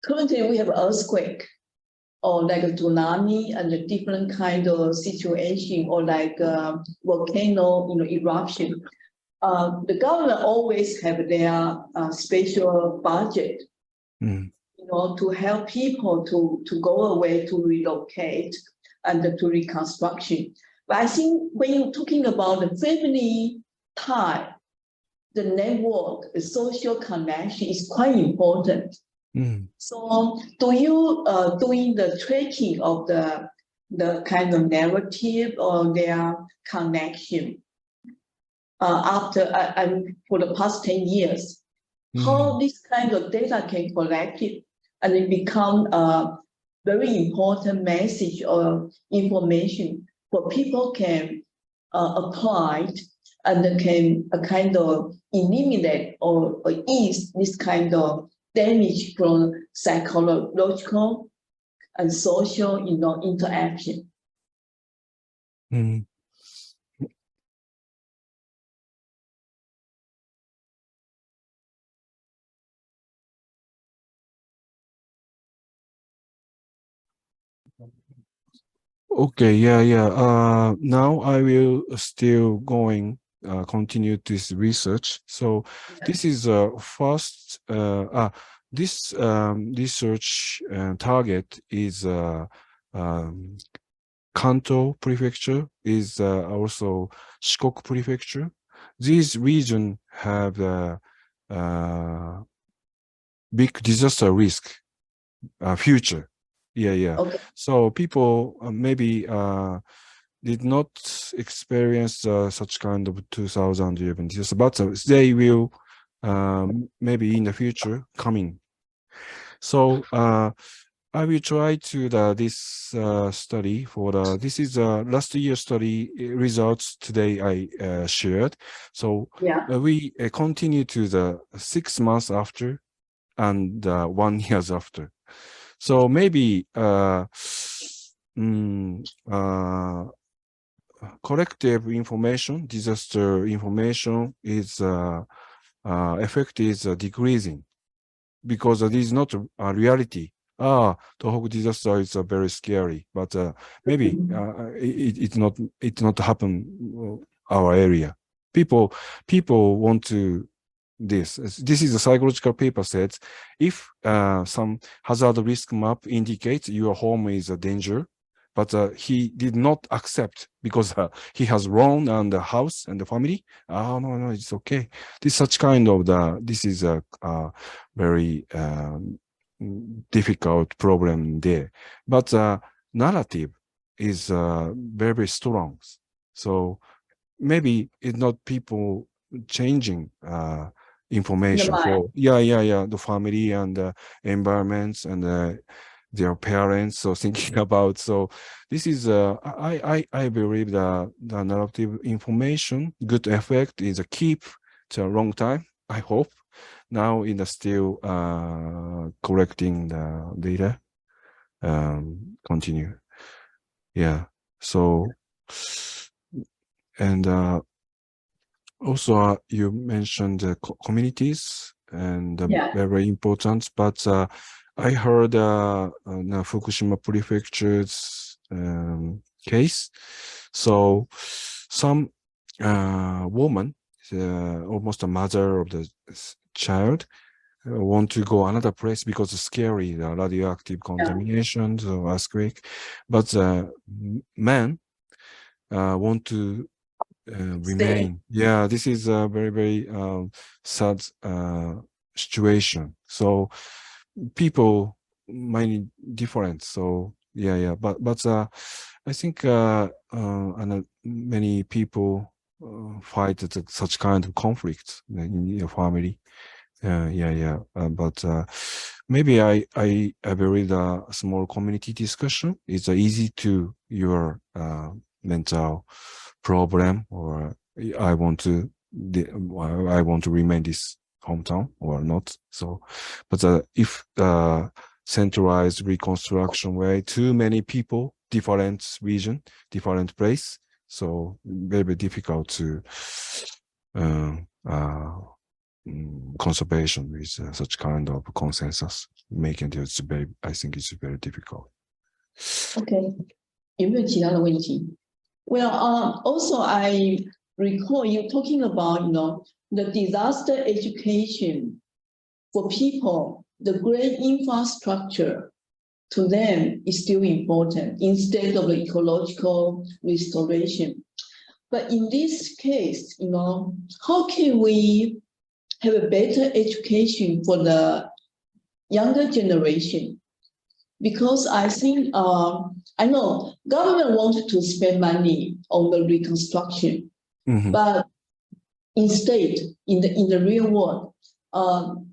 currently we have earthquake or like a tsunami and a different kind of situation or like volcano, eruption. The government always have their special budget, to help people to go away, to relocate and to reconstruction. But I think when you're talking about the family tie, the network, the social connection is quite important. So do you doing the tracking of the kind of narrative or their connection after for the past 10 years, how this kind of data can collect it and it become a very important message or information for people can apply it and can kind of eliminate or ease this kind of damage from psychological and social, interaction.
Okay, yeah. Now I will still continue this research. So this is first. This research target is Kanto Prefecture, is also Shikoku Prefecture. These regions have big disaster risk future. Yeah.
Okay.
So people maybe did not experience such kind of 2011 disaster, but they will maybe in the future coming. So I will try to this study for this is last year study results today I shared. So we continue to the 6 months after and 1 year after. So maybe collective information, disaster information is effect is decreasing because it is not a reality. Tohoku disaster is very scary, but maybe it's not happen our area. People want to this is a psychological paper says if some hazard risk map indicates your home is a danger, but he did not accept because he has loan and the house and the family. No, it's okay. This such kind of this is a very difficult problem there, but narrative is very, very strong. So maybe it's not people changing information for the family and the environments and their parents, so thinking about. So this is I believe that the narrative information good effect is a keep to a long time. I hope now in the still collecting the data. continue. Yeah. So, and also you mentioned communities and
Yeah.
very important, but I heard Fukushima Prefecture's case. So some woman, almost a mother of the child, want to go another place because it's scary, the radioactive contamination, so earthquake. But man want to remain. Yeah, this is a very, very sad situation. So people might different. So yeah. But I think and many people fight such kind of conflict in your family. But maybe I believe a small community discussion is easy to your mental problem, or I want to remain this hometown or not. So, but if centralized reconstruction way, too many people, different region, different place, so very difficult to conservation with such kind of consensus making it very, I think it's very difficult.
Okay. 有没有其他的问题? Well, also I recall you talking about, the disaster education for people, the great infrastructure to them is still important instead of the ecological restoration. But in this case, how can we have a better education for the younger generation? Because I think, I know government wants to spend money on the reconstruction, but instead, in the real world,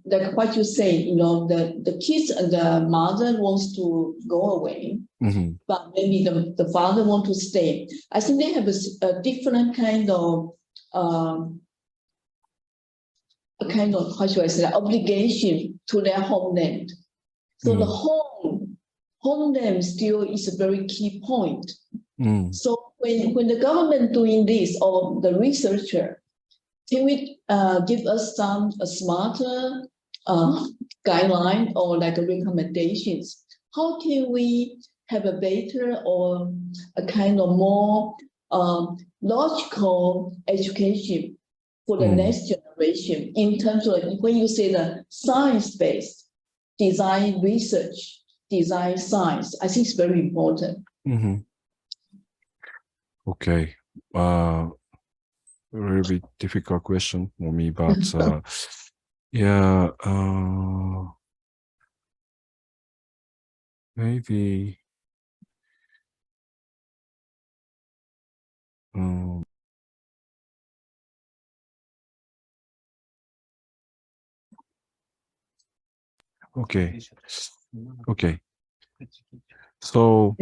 like what you say, the kids and the mother wants to go away, but maybe the father wants to stay. I think they have a different kind of, how should I say, obligation to their homeland. So the homeland still is a very key point. So when the government doing this, or the researcher, can we give us some smarter guideline or like recommendations? How can we have a better or a kind of more logical education for the next generation in terms of when you say the science-based design research, design science, I think it's very important.
Okay. Really difficult question for me, but yeah, maybe okay. So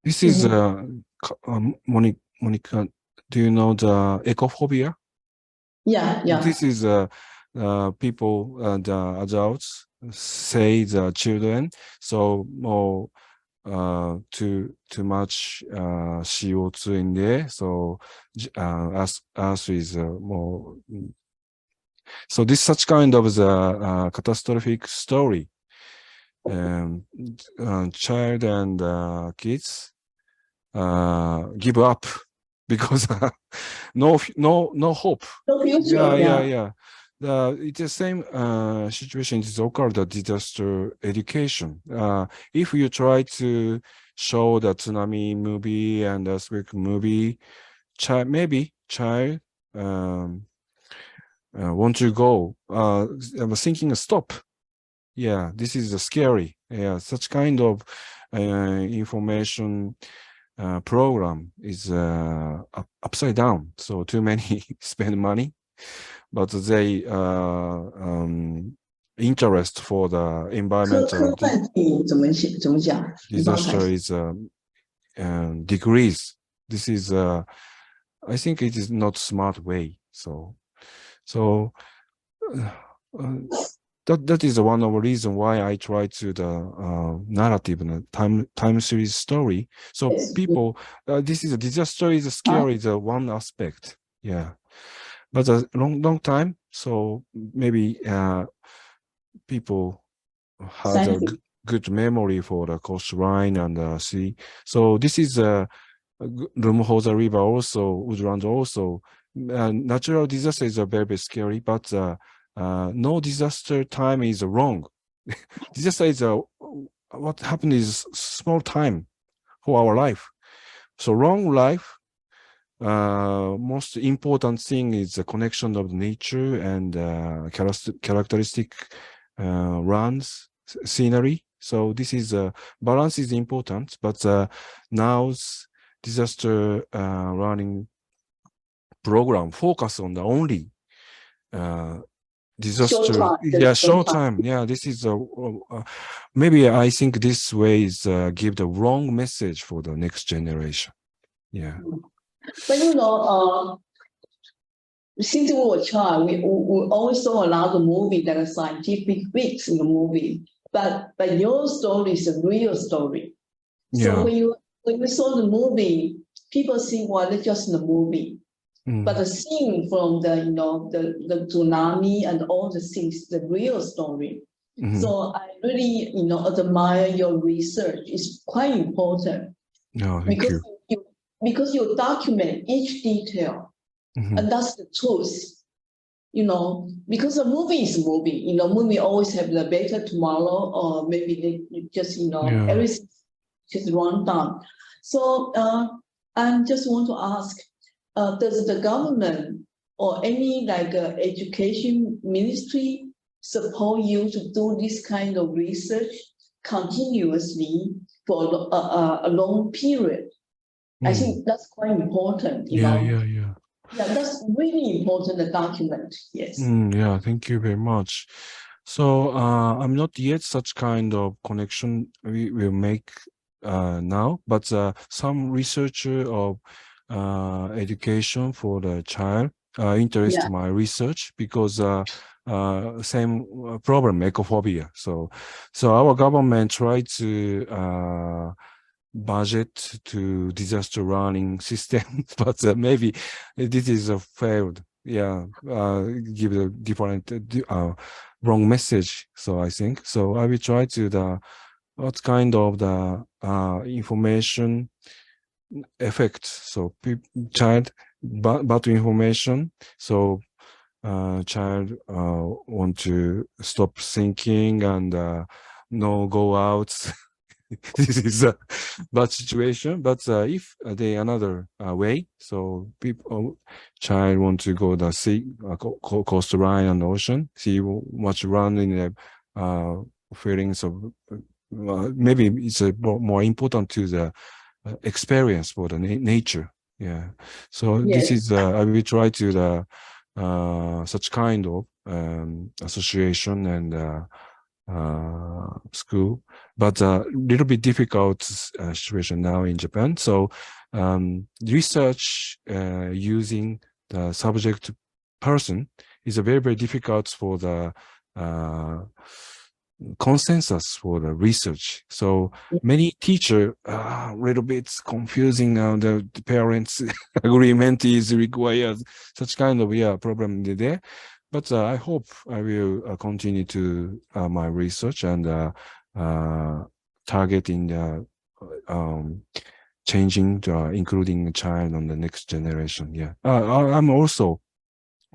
this is Monica. Do you know the ecophobia?
Yeah.
This is people and adults say the children so more too much CO2 in there. So Earth is more. So this such kind of the catastrophic story. Child and kids give up because no hope.
No future.
Yeah. It's the same situation is occurred the disaster education. If you try to show the tsunami movie and earthquake movie, maybe child want to go. I'm thinking stop. Yeah, this is scary. Yeah, such kind of information program is upside down. So too many spend money, but they interest for the environmental disaster is decrease. This is I think it is not smart way. So that is one of the reasons why I try to the narrative and time series story. So
Yes.
people, this is a disaster is scary is one aspect, yeah. But a long time, so maybe people has a
Scientific.
good memory for the coastline and the sea. So this is Rumhosa River also, Woodland also. Natural disaster is very, very scary, but no disaster time is wrong. Disaster is what happened is small time for our life. So wrong life, most important thing is the connection of nature and characteristic runs scenery. So this is balance is important, but now's disaster running program focus on the only disaster.
Short time.
Yeah, short time. Yeah, this is maybe I think this way is give the wrong message for the next generation. Yeah.
But since we were child, we always saw a lot of movies that are scientific bits in the movie. But your story is a real story. So
Yeah.
when you saw the movie, people think, well, it's just the movie. But the scene from the tsunami and all the things, the real story. So I really admire your research. It's quite important.
No, thank you.
Because you document each detail, and that's the truth. Because a movie is a movie. Movie always have the better tomorrow, or maybe they just everything just run down. So I just want to ask. Does the government or any education ministry support you to do this kind of research continuously for a long period? I think that's quite important.
Yeah.
Yeah, that's really important, the document. Yes.
Yeah, thank you very much. So I'm not yet such kind of connection we will make now, but some researcher of education for the child interest my research because same problem, ecophobia. So our government tried to budget to disaster running system, but maybe this is a failed. Yeah, give a different wrong message. So I think so. I will try to what kind of the information effect. So child bad information. So child want to stop thinking and no go out. This is a bad situation, but if they another way, so people child want to go the sea, coastline and ocean, see much run in the feelings of maybe it's more important to the experience for the nature. Yeah, so this is I will try to the such kind of association and school, but a little bit difficult situation now in Japan. So research using the subject person is a very, very difficult for the consensus for the research. So many teacher a little bit confusing. The parents agreement is required. Such kind of problem there. But I hope I will continue to my research and targeting the changing, including the child and the next generation. Yeah, I'm also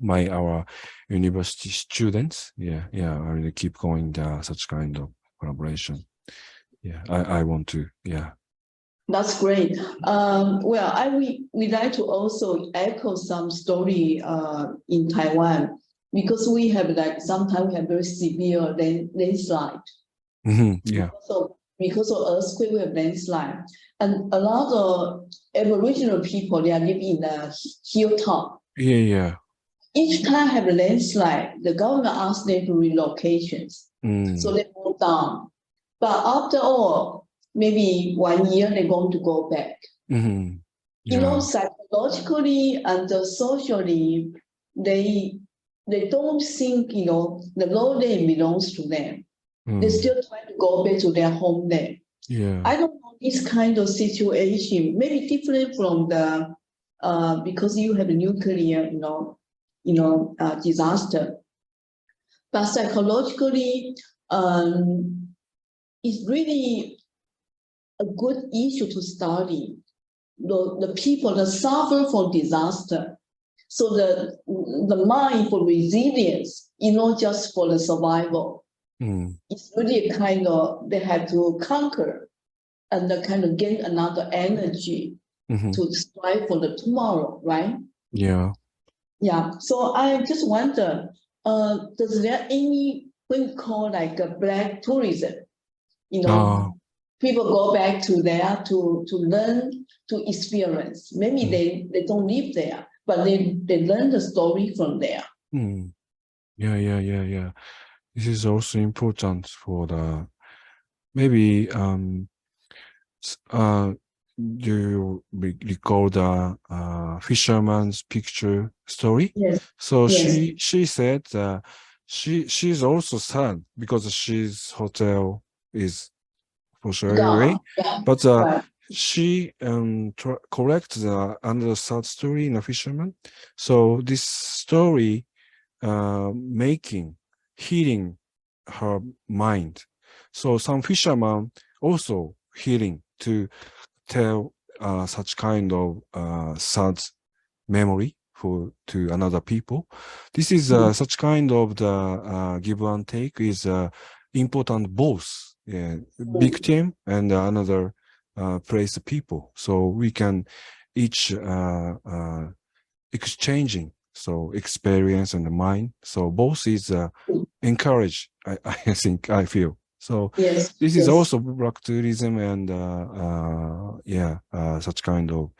our university students. Yeah. I will keep going such kind of collaboration. Yeah, I want to. Yeah.
That's great. Well, we like to also echo some story in Taiwan. Because we have sometimes we have very severe landslide.
Yeah.
Because of earthquake, we have landslide. And a lot of Aboriginal people, they are living in the hilltop.
Yeah.
Each time have a landslide, the government asks them to relocations. So they move down. But after all, maybe 1 year, they're going to go back.
Yeah.
Psychologically and socially, they they don't think, the lowland belongs to them. They still try to go back to their homeland.
Yeah.
I don't know this kind of situation, maybe different from the, because you have a nuclear, disaster. But psychologically, it's really a good issue to study. The people that suffer from disaster. So the mind for resilience is not just for the survival. It's really a kind of, they have to conquer and kind of gain another energy to strive for the tomorrow, right?
Yeah.
Yeah. So I just wonder, does there any, what we call like a black tourism? People go back to there to learn, to experience. Maybe they don't live there, but they learn the story from there.
Yeah. This is also important for the, maybe, do you recall the fisherman's picture story?
Yes.
So
Yes.
she said she's also sad because she's hotel is for sure away, but
Right.
she corrects the another sad story in a fisherman. So this story healing her mind. So some fishermen also healing to tell such kind of sad memory to another people. This is such kind of the give and take is important both victim and another place people. So we can each exchanging so experience and the mind. So both is encourage. I think I feel. So
Yes.
this is also black tourism and such kind of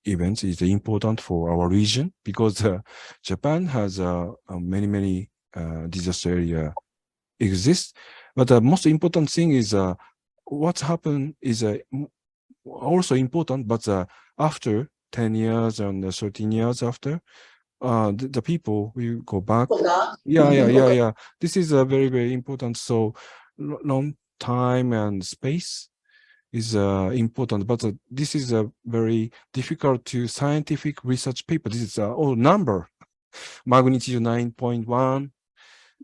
events is important for our region because Japan has many disaster area exist. But the most important thing is what's happened is also important. But after 10 years and 13 years after, the people will go back. Yeah. This is very important. So long time and space is important, but this is a very difficult to scientific research paper. This is all number, magnitude 9.1.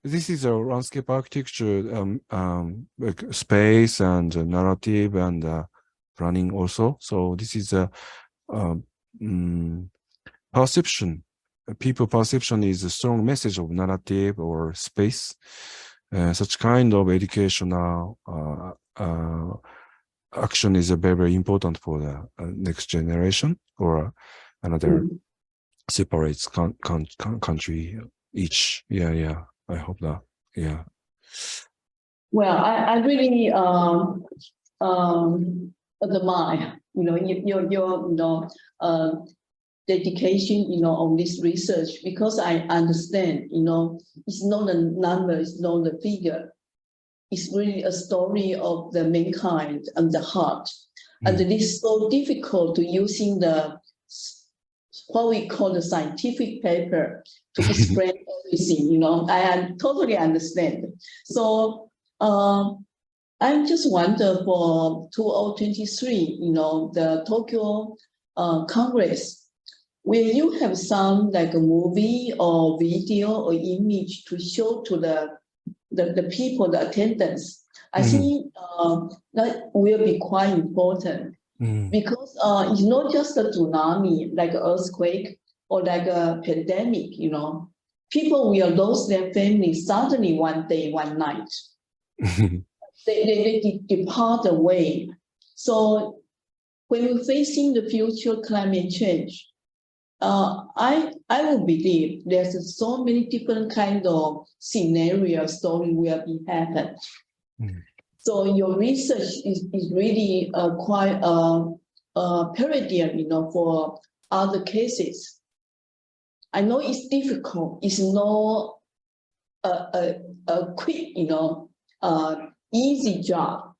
This is a landscape architecture, like space and narrative and planning also. So this is a perception. People perception is a strong message of narrative or space. Such kind of educational action is very important for the next generation or another separates country each. Yeah. I hope that. Yeah.
Well, I really admire, your dedication, on this research, because I understand, it's not a number, it's not a figure. It's really a story of the mankind and the heart. And it is so difficult to using what we call the scientific paper to explain everything, I totally understand. So I just wonder for 2023, the Tokyo Congress, will you have some like a movie or video or image to show to the people, the attendance? I think that will be quite important because it's not just a tsunami, like an earthquake or like a pandemic, People will lose their families suddenly one day, one night. They depart away. So when we're facing the future climate change, I will believe there's so many different kind of scenario story will be happen. So your research is really quite a paradigm, for other cases. I know it's difficult. It's not a quick, easy job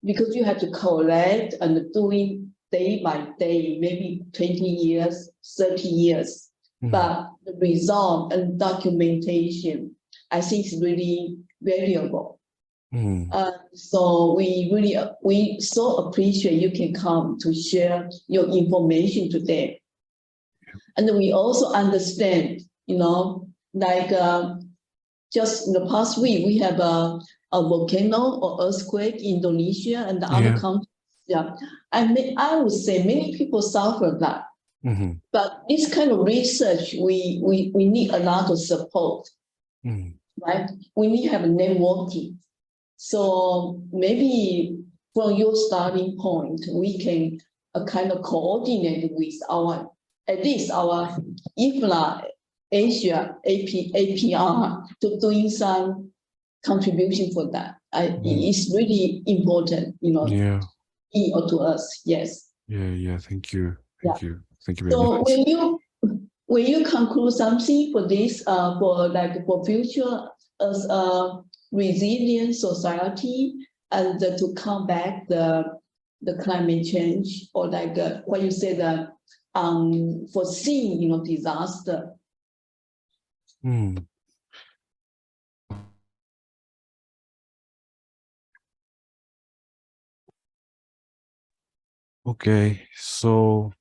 because you have to collect and doing day by day, maybe 20 years, 30 years. but the result and documentation, I think is really valuable. So we so appreciate you can come to share your information today. And we also understand, like just in the past week, we have a volcano or earthquake in Indonesia and the other countries. Yeah, I would say many people suffer that. But this kind of research, we need a lot of support, right? We need to have networking. So maybe from your starting point, we can kind of coordinate with at least our IFLA Asia APR to doing some contribution for that. It's really important, to us. Yes.
Yeah. Thank you. Thank you very
So
much.
when you conclude something for this, for future as a resilient society and to combat the climate change, or what you say, the unforeseen, disaster.
Okay, so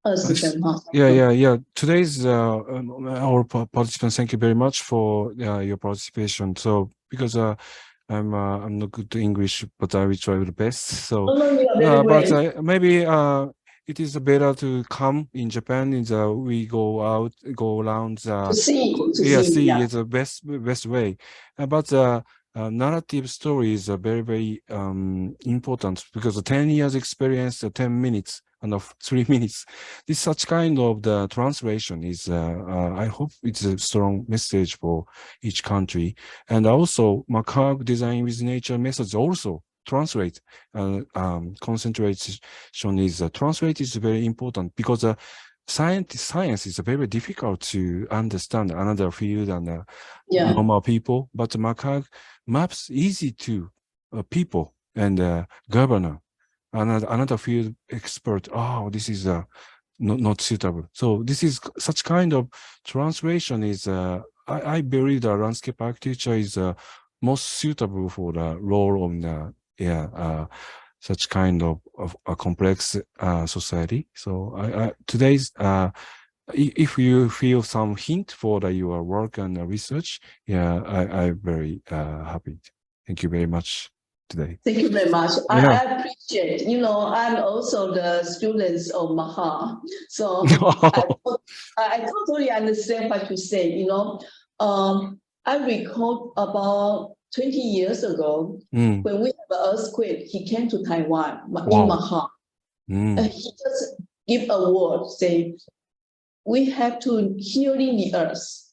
Yeah.
Today's our participants. Thank you very much for your participation. So because I'm not good to English, but I will try the best. So, but maybe it is better to come in Japan. We go around.
To see.
It's the best way. But narrative story is very, very important, because the 10 years experience, 10 minutes and of 3 minutes, this such kind of the translation is, I hope it's a strong message for each country. And also, Macaque design with nature methods also translate, concentration is translate is very important, because science is very difficult to understand another field and normal people, but Macaque maps easy to people and governor. Another field expert, this is not suitable. So this is such kind of translation is, I believe the landscape architecture is most suitable for the role of such kind of a complex society. So today's, if you feel some hint for your work and research, I'm very happy. Thank you very much today.
Thank you very much. I appreciate, I'm also the students of Maha. So I totally understand what you say, I recall about 20 years ago, when we have an earthquake, he came to Taiwan, in Maha. And he just give a word, say, we have to healing the earth.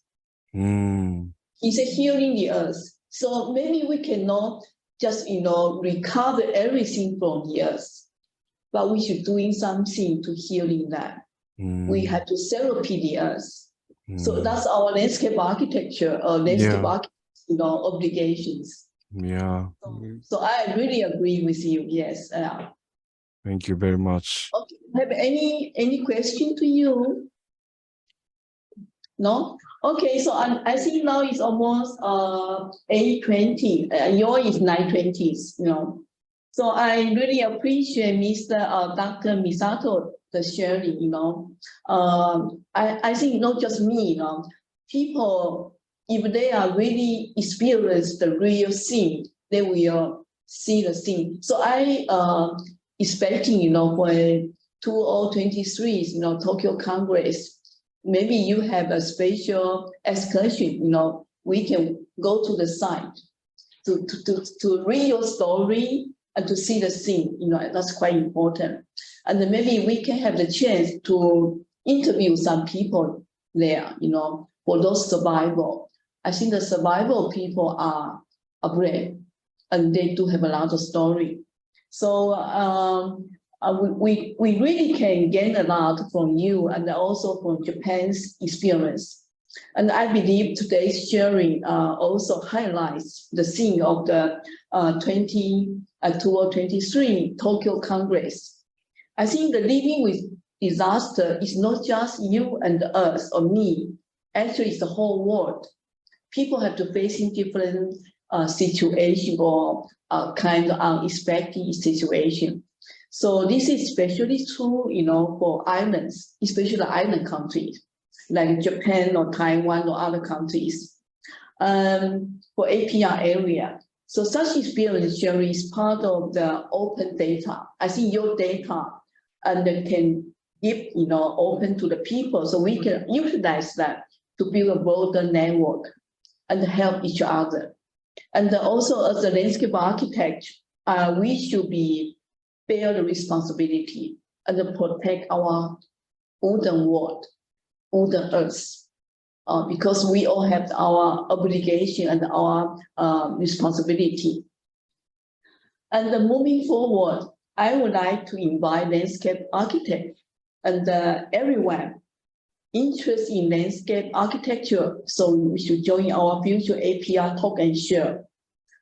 He said healing the earth. So maybe we cannot just, recover everything from the earth, but we should doing something to healing that. We have to therapy the earth. So that's our landscape architecture, or landscape obligations. So I really agree with you. Yes.
Thank you very much.
Okay. Have any question to you? No? Okay, so I think now it's almost 8:20. Yours is 9:20s, So I really appreciate Dr. Misato the sharing, I think not just me, people, if they are really experience the real thing, they will see the thing. So I expecting, for 2023, Tokyo Congress, maybe you have a special excursion, we can go to the site to read your story and to see the scene, that's quite important. And then maybe we can have the chance to interview some people there, for those survival. I think the survival people are brave, and they do have a lot of story. So we really can gain a lot from you, and also from Japan's experience. And I believe today's sharing also highlights the theme of the 2023 Tokyo Congress. I think the living with disaster is not just you and us or me. Actually, it's the whole world. People have to face in different situations or kind of unexpected situation. So this is especially true, for islands, especially island countries like Japan or Taiwan or other countries. For APR area. So such experience sharing is part of the open data. I think your data and can give, open to the people so we can utilize that to build a broader network and help each other. And also as a landscape architect, we should bear the responsibility and protect our wooden world, wooden earth. Because we all have our obligation and our responsibility. And moving forward, I would like to invite landscape architects and everyone interested in landscape architecture. So we should join our future APR Talk and Share.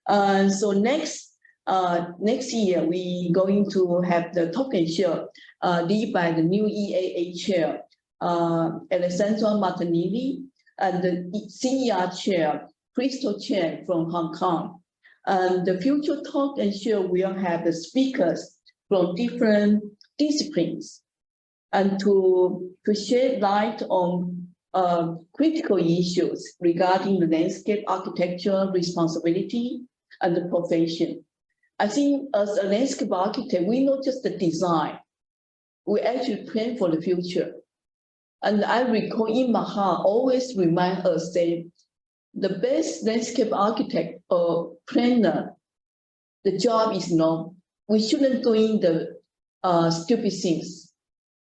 So next year, we're going to have the Talk and Share led by the new EAA chair, Alessandra Martinelli, and the senior chair, Crystal Chen from Hong Kong. And the future Talk and Share will have the speakers from different disciplines and to shed light on critical issues regarding the landscape architecture responsibility and the profession. I think as a landscape architect, we not just the design, we actually plan for the future. And I recall Uehara always remind us that the best landscape architect or planner, the job is we shouldn't doing the stupid things.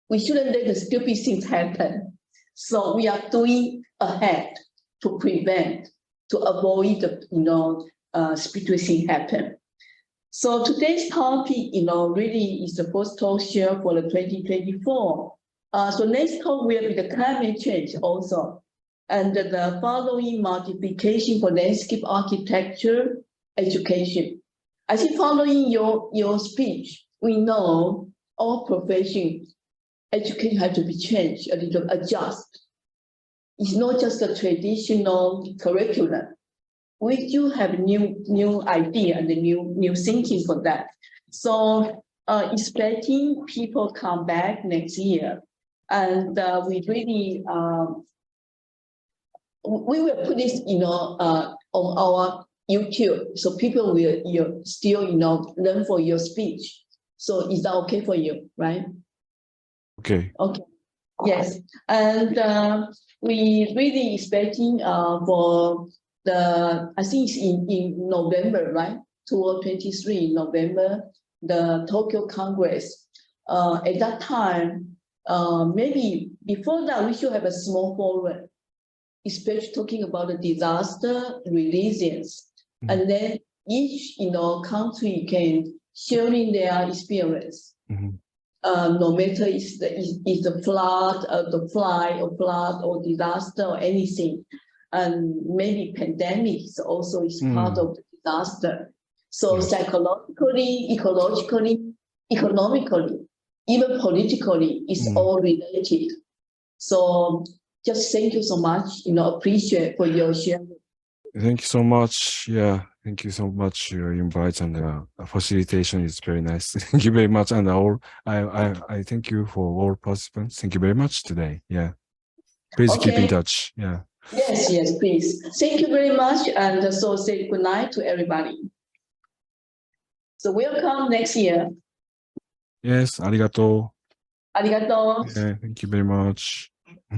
We shouldn't let the stupid things happen. So we are doing ahead to prevent, to avoid the stupid thing happen. So today's topic, really is the first talk share for the 2024. So next talk will be the climate change also, and the following multiplication for landscape architecture education. I think following your speech, we know all profession education has to be changed, a little adjust. It's not just a traditional curriculum. We do have new idea and the new thinking for that. So expecting people come back next year. And we really, we will put this, on our YouTube, so people will still, learn for your speech. So is that okay for you, right?
Okay.
Okay. Yes, and we really expecting for I think it's in November, right? 2023 November, the Tokyo Congress. At that time. Maybe before that, we should have a small forum, especially talking about the disaster resilience. And then each country can sharing their experience. No matter is the flood, or disaster or anything, and maybe pandemics also is part of the disaster. So psychologically, ecologically, economically, even politically, it's all related. So just thank you so much, appreciate for your sharing.
Thank you so much. Yeah, thank you so much. Your invite and facilitation is very nice. Thank you very much. And I thank you for all participants. Thank you very much today. Yeah. Please keep in touch. Yeah.
Yes, please. Thank you very much. And so say good night to everybody. So welcome next year.
Yes, arigato.
Arigato.
Yeah, thank you very much.